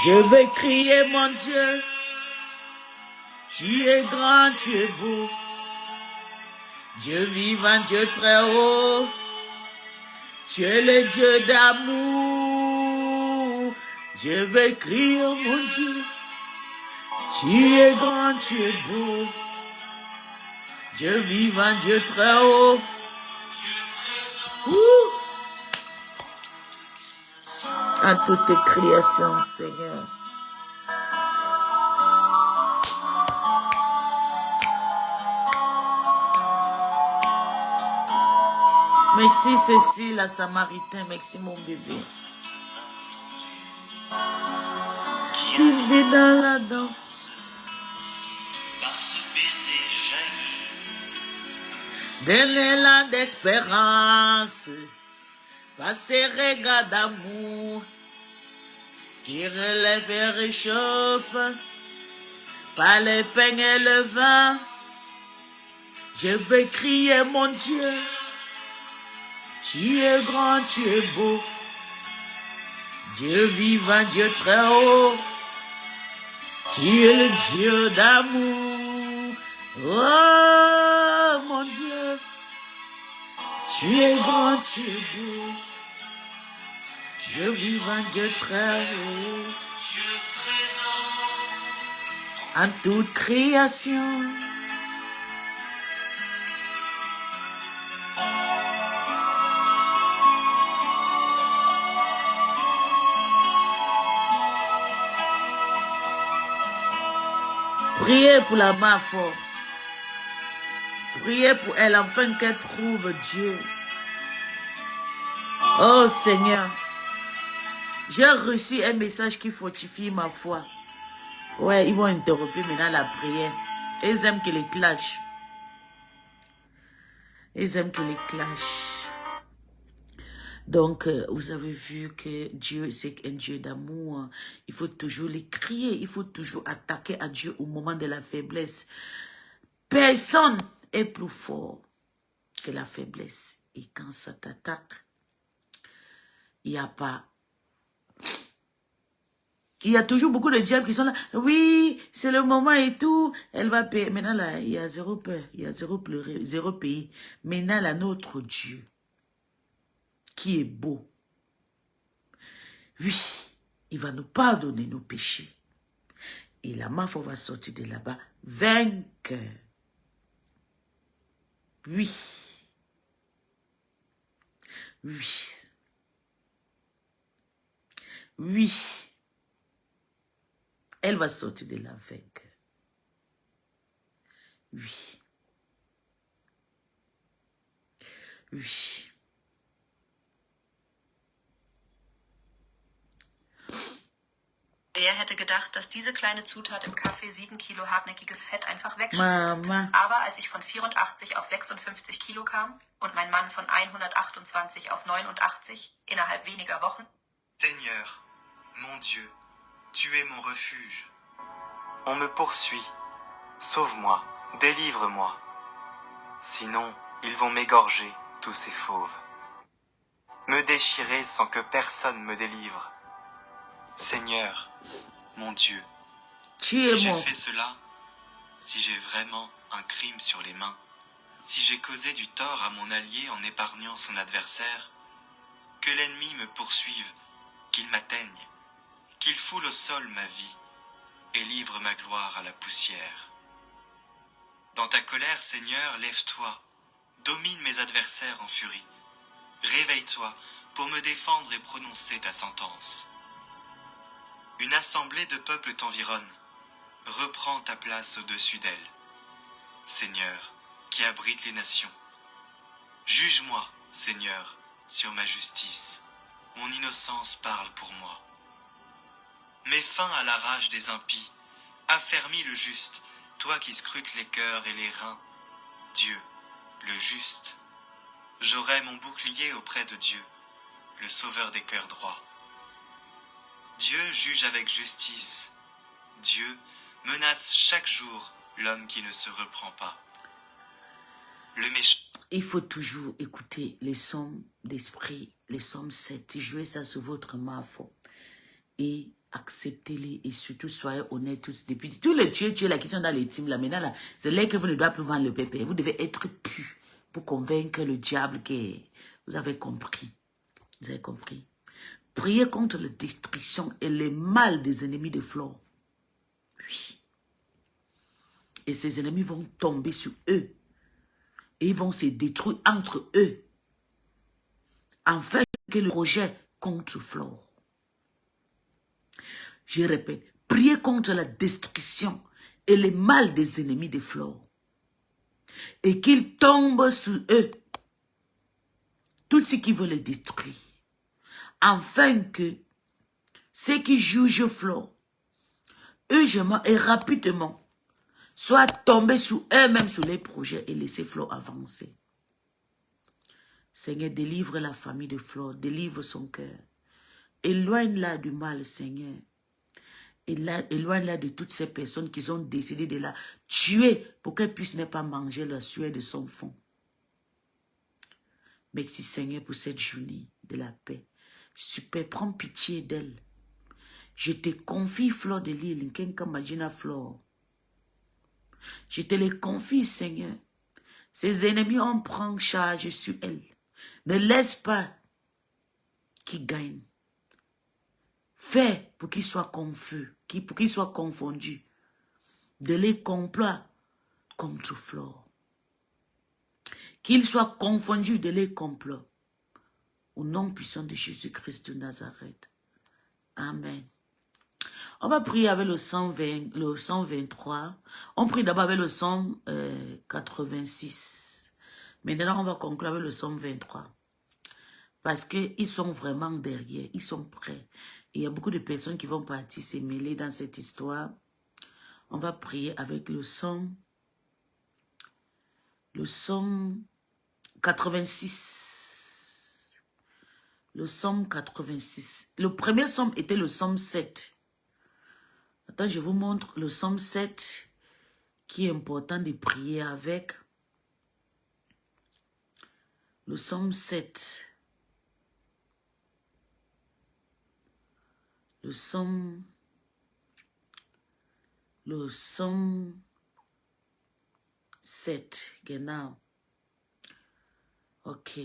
Je vais crier, mon Dieu, tu es grand, tu es beau. Dieu vivant, Dieu très haut, tu es le Dieu d'amour. Je vais crier, mon Dieu, tu es grand, tu es beau. Dieu vivant, Dieu très haut. À toutes tes créations, Seigneur. Merci Cécile, la Samaritain. Merci mon bébé. Qui vit dans la danse. D'un élan d'espérance, par ces regards d'amour, qui relève et réchauffe, par les peines et le vin, je vais crier, mon Dieu, tu es grand, tu es beau, Dieu vivant, Dieu très haut, tu es le Dieu d'amour. Oh mon Dieu, tu es grand, tu es beau, Dieu vivant, Dieu très haut, en toute création. Priez pour la main forte. Priez pour elle afin qu'elle trouve Dieu. Oh Seigneur, j'ai reçu un message qui fortifie ma foi. Ouais, ils vont interrompre maintenant la prière. Ils aiment que les clashs. Ils aiment que les clashs. Donc, vous avez vu que Dieu, c'est un Dieu d'amour. Il faut toujours les crier. Il faut toujours attaquer à Dieu au moment de la faiblesse. Personne est plus fort que la faiblesse. Et quand ça t'attaque, il n'y a pas... Il y a toujours beaucoup de diables qui sont là. Oui, c'est le moment et tout. Elle va payer. Maintenant, là, il y a zéro peur. Il y a zéro pleurer, zéro pays. Maintenant, là, notre Dieu, qui est beau, oui, il va nous pardonner nos péchés. Et la mafia va sortir de là-bas vainqueur. Oui. Oui. Oui. Elle va sortir de là vainqueur. Oui. Oui. Wer hätte gedacht, dass diese kleine Zutat im Kaffee 7 Kilo hartnäckiges Fett einfach wegschmilzt? Mama. Aber als ich von 84 auf 56 Kilo kam und mein Mann von 128 auf 89 innerhalb weniger Wochen. Seigneur, mon Dieu, tu es mon refuge. On me poursuit. Sauve-moi, délivre-moi. Sinon, ils vont m'égorger, tous ces fauves. Me déchirer sans que personne me délivre. Seigneur, mon Dieu, Tu si es j'ai mort. fait cela, si j'ai vraiment un crime sur les mains, si j'ai causé du tort à mon allié en épargnant son adversaire, que l'ennemi me poursuive, qu'il m'atteigne, qu'il foule au sol ma vie et livre ma gloire à la poussière. Dans ta colère, Seigneur, lève-toi, domine mes adversaires en furie. Réveille-toi pour me défendre et prononcer ta sentence. Une assemblée de peuples t'environne. Reprends ta place au-dessus d'elle. Seigneur, qui abrite les nations. Juge-moi, Seigneur, sur ma justice. Mon innocence parle pour moi. Mets fin à la rage des impies. Affermis le juste, toi qui scrutes les cœurs et les reins. Dieu, le juste. J'aurai mon bouclier auprès de Dieu, le sauveur des cœurs droits. Dieu juge avec justice. Dieu menace chaque jour l'homme qui ne se reprend pas. Le méchant. Il faut toujours écouter les sons d'esprit, les psaumes 7, jouez ça sur votre main fort et acceptez-les et surtout soyez honnêtes tous. Depuis tous les tués là qui sont dans les teams là, maintenant là, c'est là que vous ne devez plus vendre le pépé. Vous devez être pur pour convaincre le diable que vous avez compris. Vous avez compris. Priez contre la destruction et le mal des ennemis de Flore. Oui. Et ces ennemis vont tomber sur eux. Et ils vont se détruire entre eux. Afin que le projet contre Flore. Je répète, priez contre la destruction et le mal des ennemis de Flore. Et qu'ils tombent sur eux. Tout ce qui veut les détruire. Afin que ceux qui jugent Flore, urgemment et rapidement, soient tombés sur eux-mêmes, sur les projets et laisser Flore avancer. Seigneur, délivre la famille de Flore, délivre son cœur. Éloigne-la du mal, Seigneur. Éloigne-la de toutes ces personnes qui ont décidé de la tuer pour qu'elle puisse ne pas manger la sueur de son fond. Merci, Seigneur, pour cette journée de la paix. Super, prends pitié d'elle. Je te confie, Flore de Lille, Nkenkamajina Flore. Je te les confie, Seigneur. Ses ennemis en prennent charge sur elle. Ne laisse pas qu'ils gagnent. Fais pour qu'ils soient confus, pour qu'ils soient confondus. De les complots contre Flore. Qu'ils soient confondus de les complots. Au nom puissant de Jésus-Christ de Nazareth. Amen. On va prier avec le 123. On prie d'abord avec le 186. Maintenant, on va conclure avec le 123. Parce qu'ils sont vraiment derrière. Ils sont prêts. Et il y a beaucoup de personnes qui vont partir se mêler dans cette histoire. On va prier avec le 186. Le psaume 86. Le premier psaume était le psaume 7. Attends, je vous montre le psaume 7 qui est important de prier avec. Le psaume 7. Le psaume 7. Genau. Ok.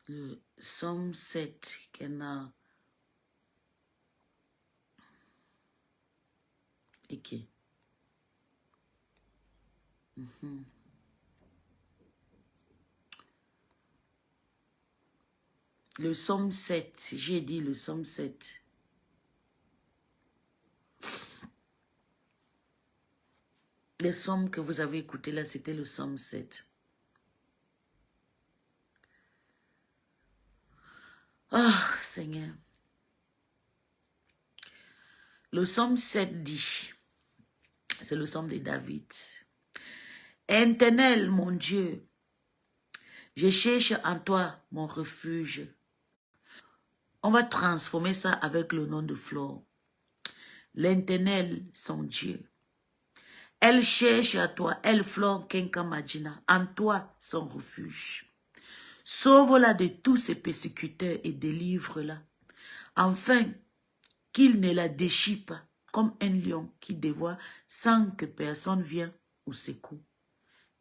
Le psaume 7. Genau. Ok. Le psaume 7, j'ai dit le psaume 7. Le psaume que vous avez écouté là, c'était le psaume 7. Ah, Seigneur. Le psaume 7 dit, c'est le psaume de David. Éternel, mon Dieu, je cherche en toi mon refuge. On va transformer ça avec le nom de Flore. L'Éternel, son Dieu. Elle cherche à toi, elle Flore Kenkamajina, en toi son refuge. Sauve-la de tous ses persécuteurs et délivre-la, afin qu'il ne la déchire pas, comme un lion qui dévoie sans que personne vienne au secours.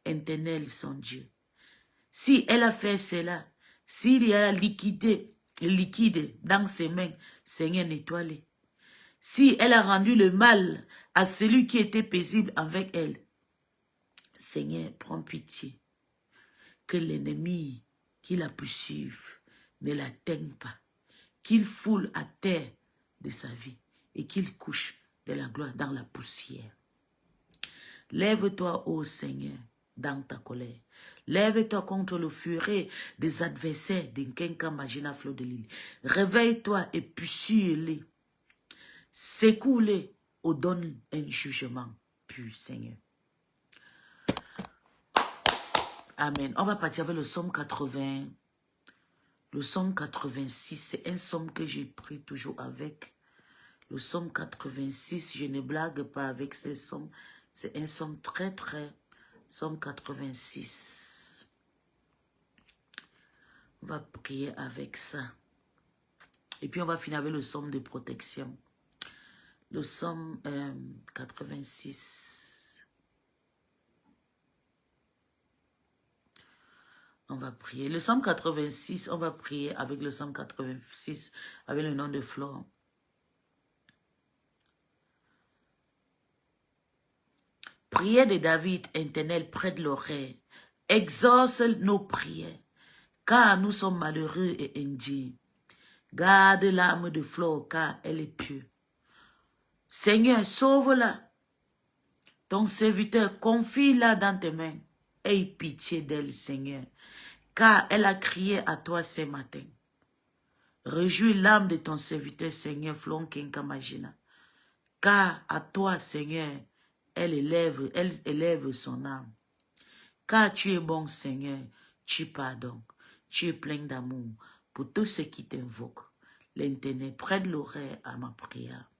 Éternel, son Dieu. Si elle a fait cela, s'il y a liquide dans ses mains, Seigneur, nettoie-les. Si elle a rendu le mal à celui qui était paisible avec elle, Seigneur, prends pitié. Que l'ennemi qui la poursuive ne l'atteigne pas. Qu'il foule à terre de sa vie et qu'il couche de la gloire dans la poussière. Lève-toi, ô Seigneur, dans ta colère. Lève-toi contre le furet des adversaires d'Nkenka Majina Fleur de Lille. Réveille-toi et poursuis-les. Secoue-les ou donne un jugement pur, Seigneur. Amen. On va partir avec le psaume 80. Le psaume 86, c'est un psaume que j'ai pris toujours avec. Le psaume 86, je ne blague pas avec ces psaumes. C'est un psaume très, psaume 86. On va prier avec ça. Et puis on va finir avec le psaume de protection. Le psaume 86. On va prier. Le psaume 86, on va prier avec le psaume 86, avec le nom de Flore. Prière de David, Éternel, près de l'oreille. Exauce nos prières, car nous sommes malheureux et indignes. Garde l'âme de Flore, car elle est pure. Seigneur, sauve-la. Ton serviteur, confie-la dans tes mains. Aie pitié d'elle, Seigneur, car elle a crié à toi ce matin. Réjouis l'âme de ton serviteur, Seigneur, Flore Kenkamajina, car à toi, Seigneur, elle élève son âme. Car tu es bon, Seigneur, tu pardonnes, tu es plein d'amour pour tous ceux qui t'invoquent. L'Éternel, prête l'oreille à ma prière.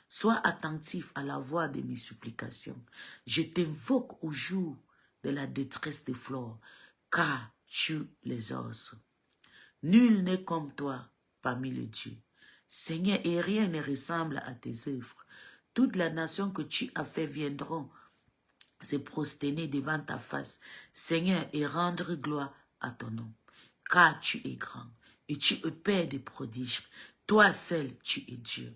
Sois attentif à la voix de mes supplications. Je t'invoque au jour de la détresse de Flore, car tu les oses. Nul n'est comme toi parmi les dieux. Seigneur, et rien ne ressemble à tes œuvres. Toute la nation que tu as fait viendront se prosterner devant ta face, Seigneur, et rendre gloire à ton nom. Car tu es grand et tu es Père des prodiges. Toi seul, tu es Dieu.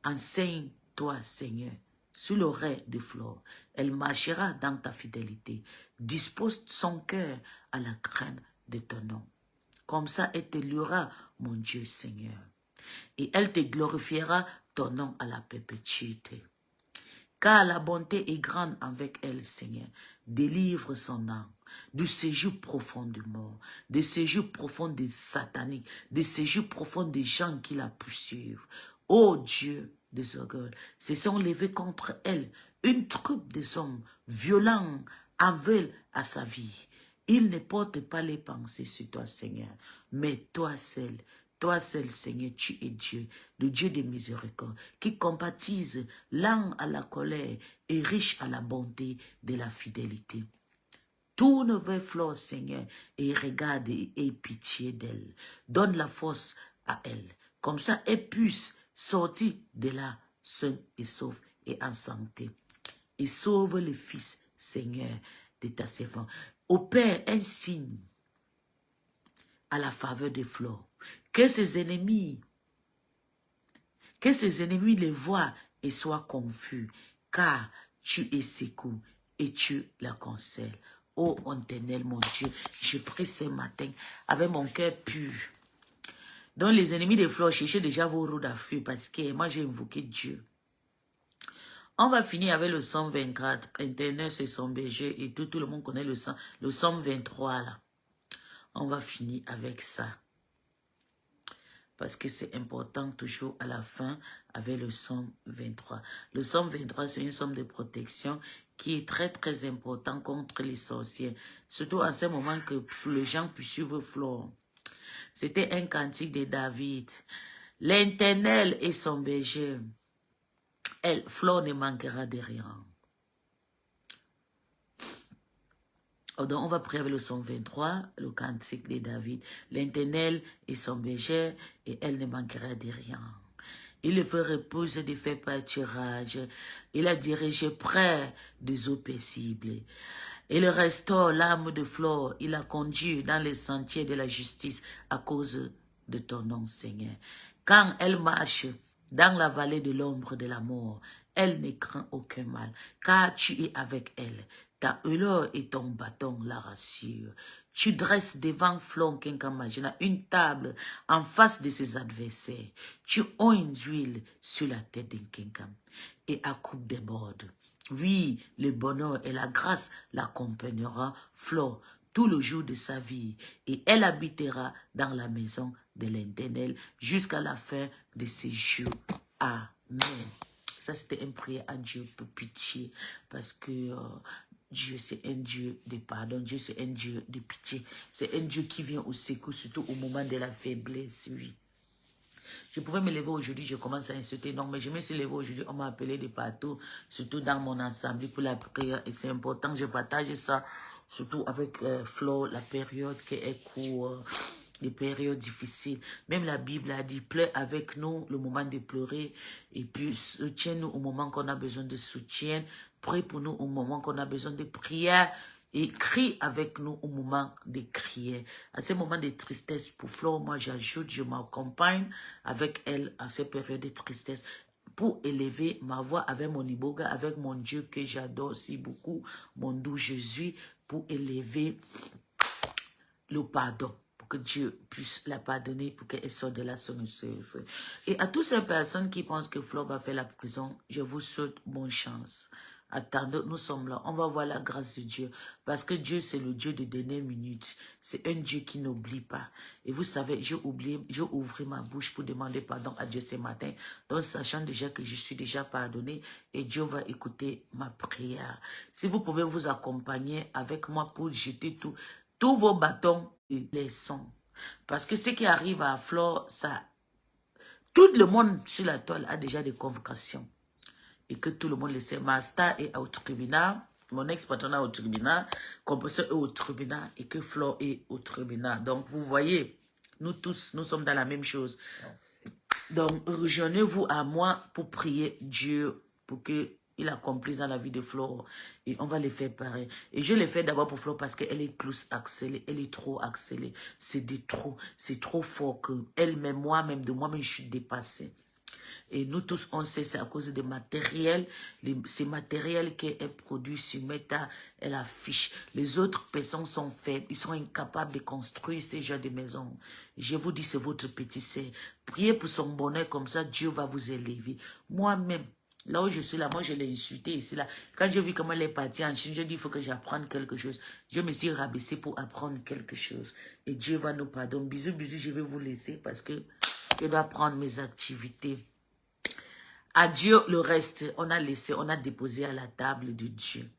Enseigne-toi, Seigneur, sur l'oreille de Flore. Elle marchera dans ta fidélité. Dispose son cœur à la crainte de ton nom. Comme ça, elle te louera, mon Dieu, Seigneur. Et elle te glorifiera ton nom à la perpétuité. Car la bonté est grande avec elle, Seigneur. Délivre son âme du séjour profond du mort, du séjour profond des sataniques, du séjour profond des gens qui la poursuivent. Ô Dieu des orgueils, se sont levés contre elle une troupe des hommes violents en veulent à sa vie. Ils ne portent pas les pensées sur toi, Seigneur, mais toi seul, Seigneur, tu es Dieu, le Dieu des miséricordes, qui compatise lent à la colère et riche à la bonté de la fidélité. Tourne vers Flore, Seigneur, et regarde et aie pitié d'elle. Donne la force à elle, comme ça elle puisse sortir de là, sain et sauf et en santé. Et sauve le Fils, Seigneur, de ta servante. Opère un signe à la faveur de Flore. Que ses ennemis les voient et sois confus, car tu es secours et tu la consoles. Ô Éternel, mon Dieu, je prie ce matin avec mon cœur pur. Donc les ennemis des fleurs, cherchez déjà vos roues à feu parce que moi j'ai invoqué Dieu. On va finir avec le Somme 24. Internet, c'est son berger et tout le monde connaît le Somme 23 là. On va finir avec ça. Parce que c'est important toujours à la fin avec le Somme 23. Le Somme 23, c'est une somme de protection qui est très très important contre les sorciers. Surtout à ce moment que les gens puissent suivre Flore. C'était un cantique de David. L'Éternel est son berger. Flore ne manquera de rien. Donc, on va prier avec le Somme 23, le cantique de David. L'Éternel est son berger et elle ne manquera de rien. Il le fait reposer des faits pâturage. Il a dirigé près des eaux paisibles. Il restaure l'âme de Flore. Il a conduit dans les sentiers de la justice à cause de ton nom, Seigneur. Quand elle marche dans la vallée de l'ombre de la mort, elle ne craint aucun mal, car tu es avec elle. Ta houeur et ton bâton la rassurent. Tu dresses devant Flore Nkenkamajina une table en face de ses adversaires. Tu oins d'huile sur la tête d'Nkenkam et à coupe déborde. Oui, le bonheur et la grâce l'accompagnera Flore tout le jour de sa vie et elle habitera dans la maison de l'Éternel jusqu'à la fin de ses jours. Amen. Ça, c'était une prière à Dieu pour pitié parce que Dieu, c'est un Dieu de pardon. Dieu, c'est un Dieu de pitié. C'est un Dieu qui vient au secours, surtout au moment de la faiblesse, oui. Je pouvais me lever aujourd'hui, je commence à insulter. Non, mais je me suis levé aujourd'hui, on m'a appelé de partout, surtout dans mon assemblée pour la prière. Et c'est important, je partage ça, surtout avec Flore, la période qui est courte, les périodes difficiles. Même la Bible a dit, pleure avec nous le moment de pleurer. Et puis, soutiens-nous au moment qu'on a besoin de soutien. Prie pour nous au moment qu'on a besoin de prière. Et crie avec nous au moment de crier. À ces moments de tristesse pour Flore, moi j'ajoute, je m'accompagne avec elle à ces périodes de tristesse pour élever ma voix avec mon iboga, avec mon Dieu que j'adore si beaucoup, mon doux Jésus, pour élever le pardon. Pour que Dieu puisse la pardonner, pour qu'elle sorte de là son œuvre. Et à toutes ces personnes qui pensent que Flore va faire la prison, je vous souhaite bonne chance. Attendez, nous sommes là. On va voir la grâce de Dieu. Parce que Dieu, c'est le Dieu de dernière minute. C'est un Dieu qui n'oublie pas. Et vous savez, j'ai ouvert ma bouche pour demander pardon à Dieu ce matin. Donc, sachant déjà que je suis déjà pardonné. Et Dieu va écouter ma prière. Si vous pouvez vous accompagner avec moi pour jeter tous vos bâtons et les sons. Parce que ce qui arrive à Flore, ça... Tout le monde sur la toile a déjà des convocations. Et que tout le monde le sait, Master est au tribunal, mon ex-patron est au tribunal, Compresseur est au tribunal et que Flore est au tribunal. Donc, vous voyez, nous tous, nous sommes dans la même chose. Donc, rejoignez-vous à moi pour prier Dieu pour qu'il accomplisse dans la vie de Flore. Et on va le faire pareil. Et je le fais d'abord pour Flore parce qu'elle est plus accélérée, elle est trop accélérée. C'est trop fort que elle-même, moi-même, de moi-même, je suis dépassée. Et nous tous, on sait, c'est à cause des matériels. Ces matériels qu'elle produit sur Meta, elle affiche. Les autres personnes sont faibles. Ils sont incapables de construire ces genres de maisons. Je vous dis, c'est votre petit sœur. Priez pour son bonheur, comme ça, Dieu va vous élever. Moi-même, là où je suis là, moi, je l'ai insulté ici, là. Quand j'ai vu comment elle est partie en Chine, j'ai dit, il faut que j'apprenne quelque chose. Je me suis rabaissée pour apprendre quelque chose. Et Dieu va nous pardonner. Bisous, bisous, je vais vous laisser parce que je dois prendre mes activités. À Dieu, le reste, on a déposé à la table de Dieu.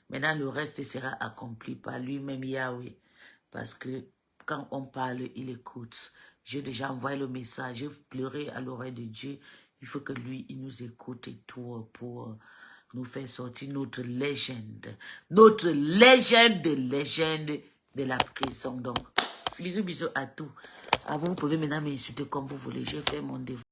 Maintenant, le reste sera accompli par lui-même, Yahweh. Parce que quand on parle, il écoute. J'ai déjà envoyé le message, j'ai pleuré à l'oreille de Dieu. Il faut que lui, il nous écoute et tout pour nous faire sortir notre légende. Notre légende de la prison. Donc, bisous, bisous à tous. À vous, vous pouvez maintenant m'insulter comme vous voulez. J'ai fait mon devoir.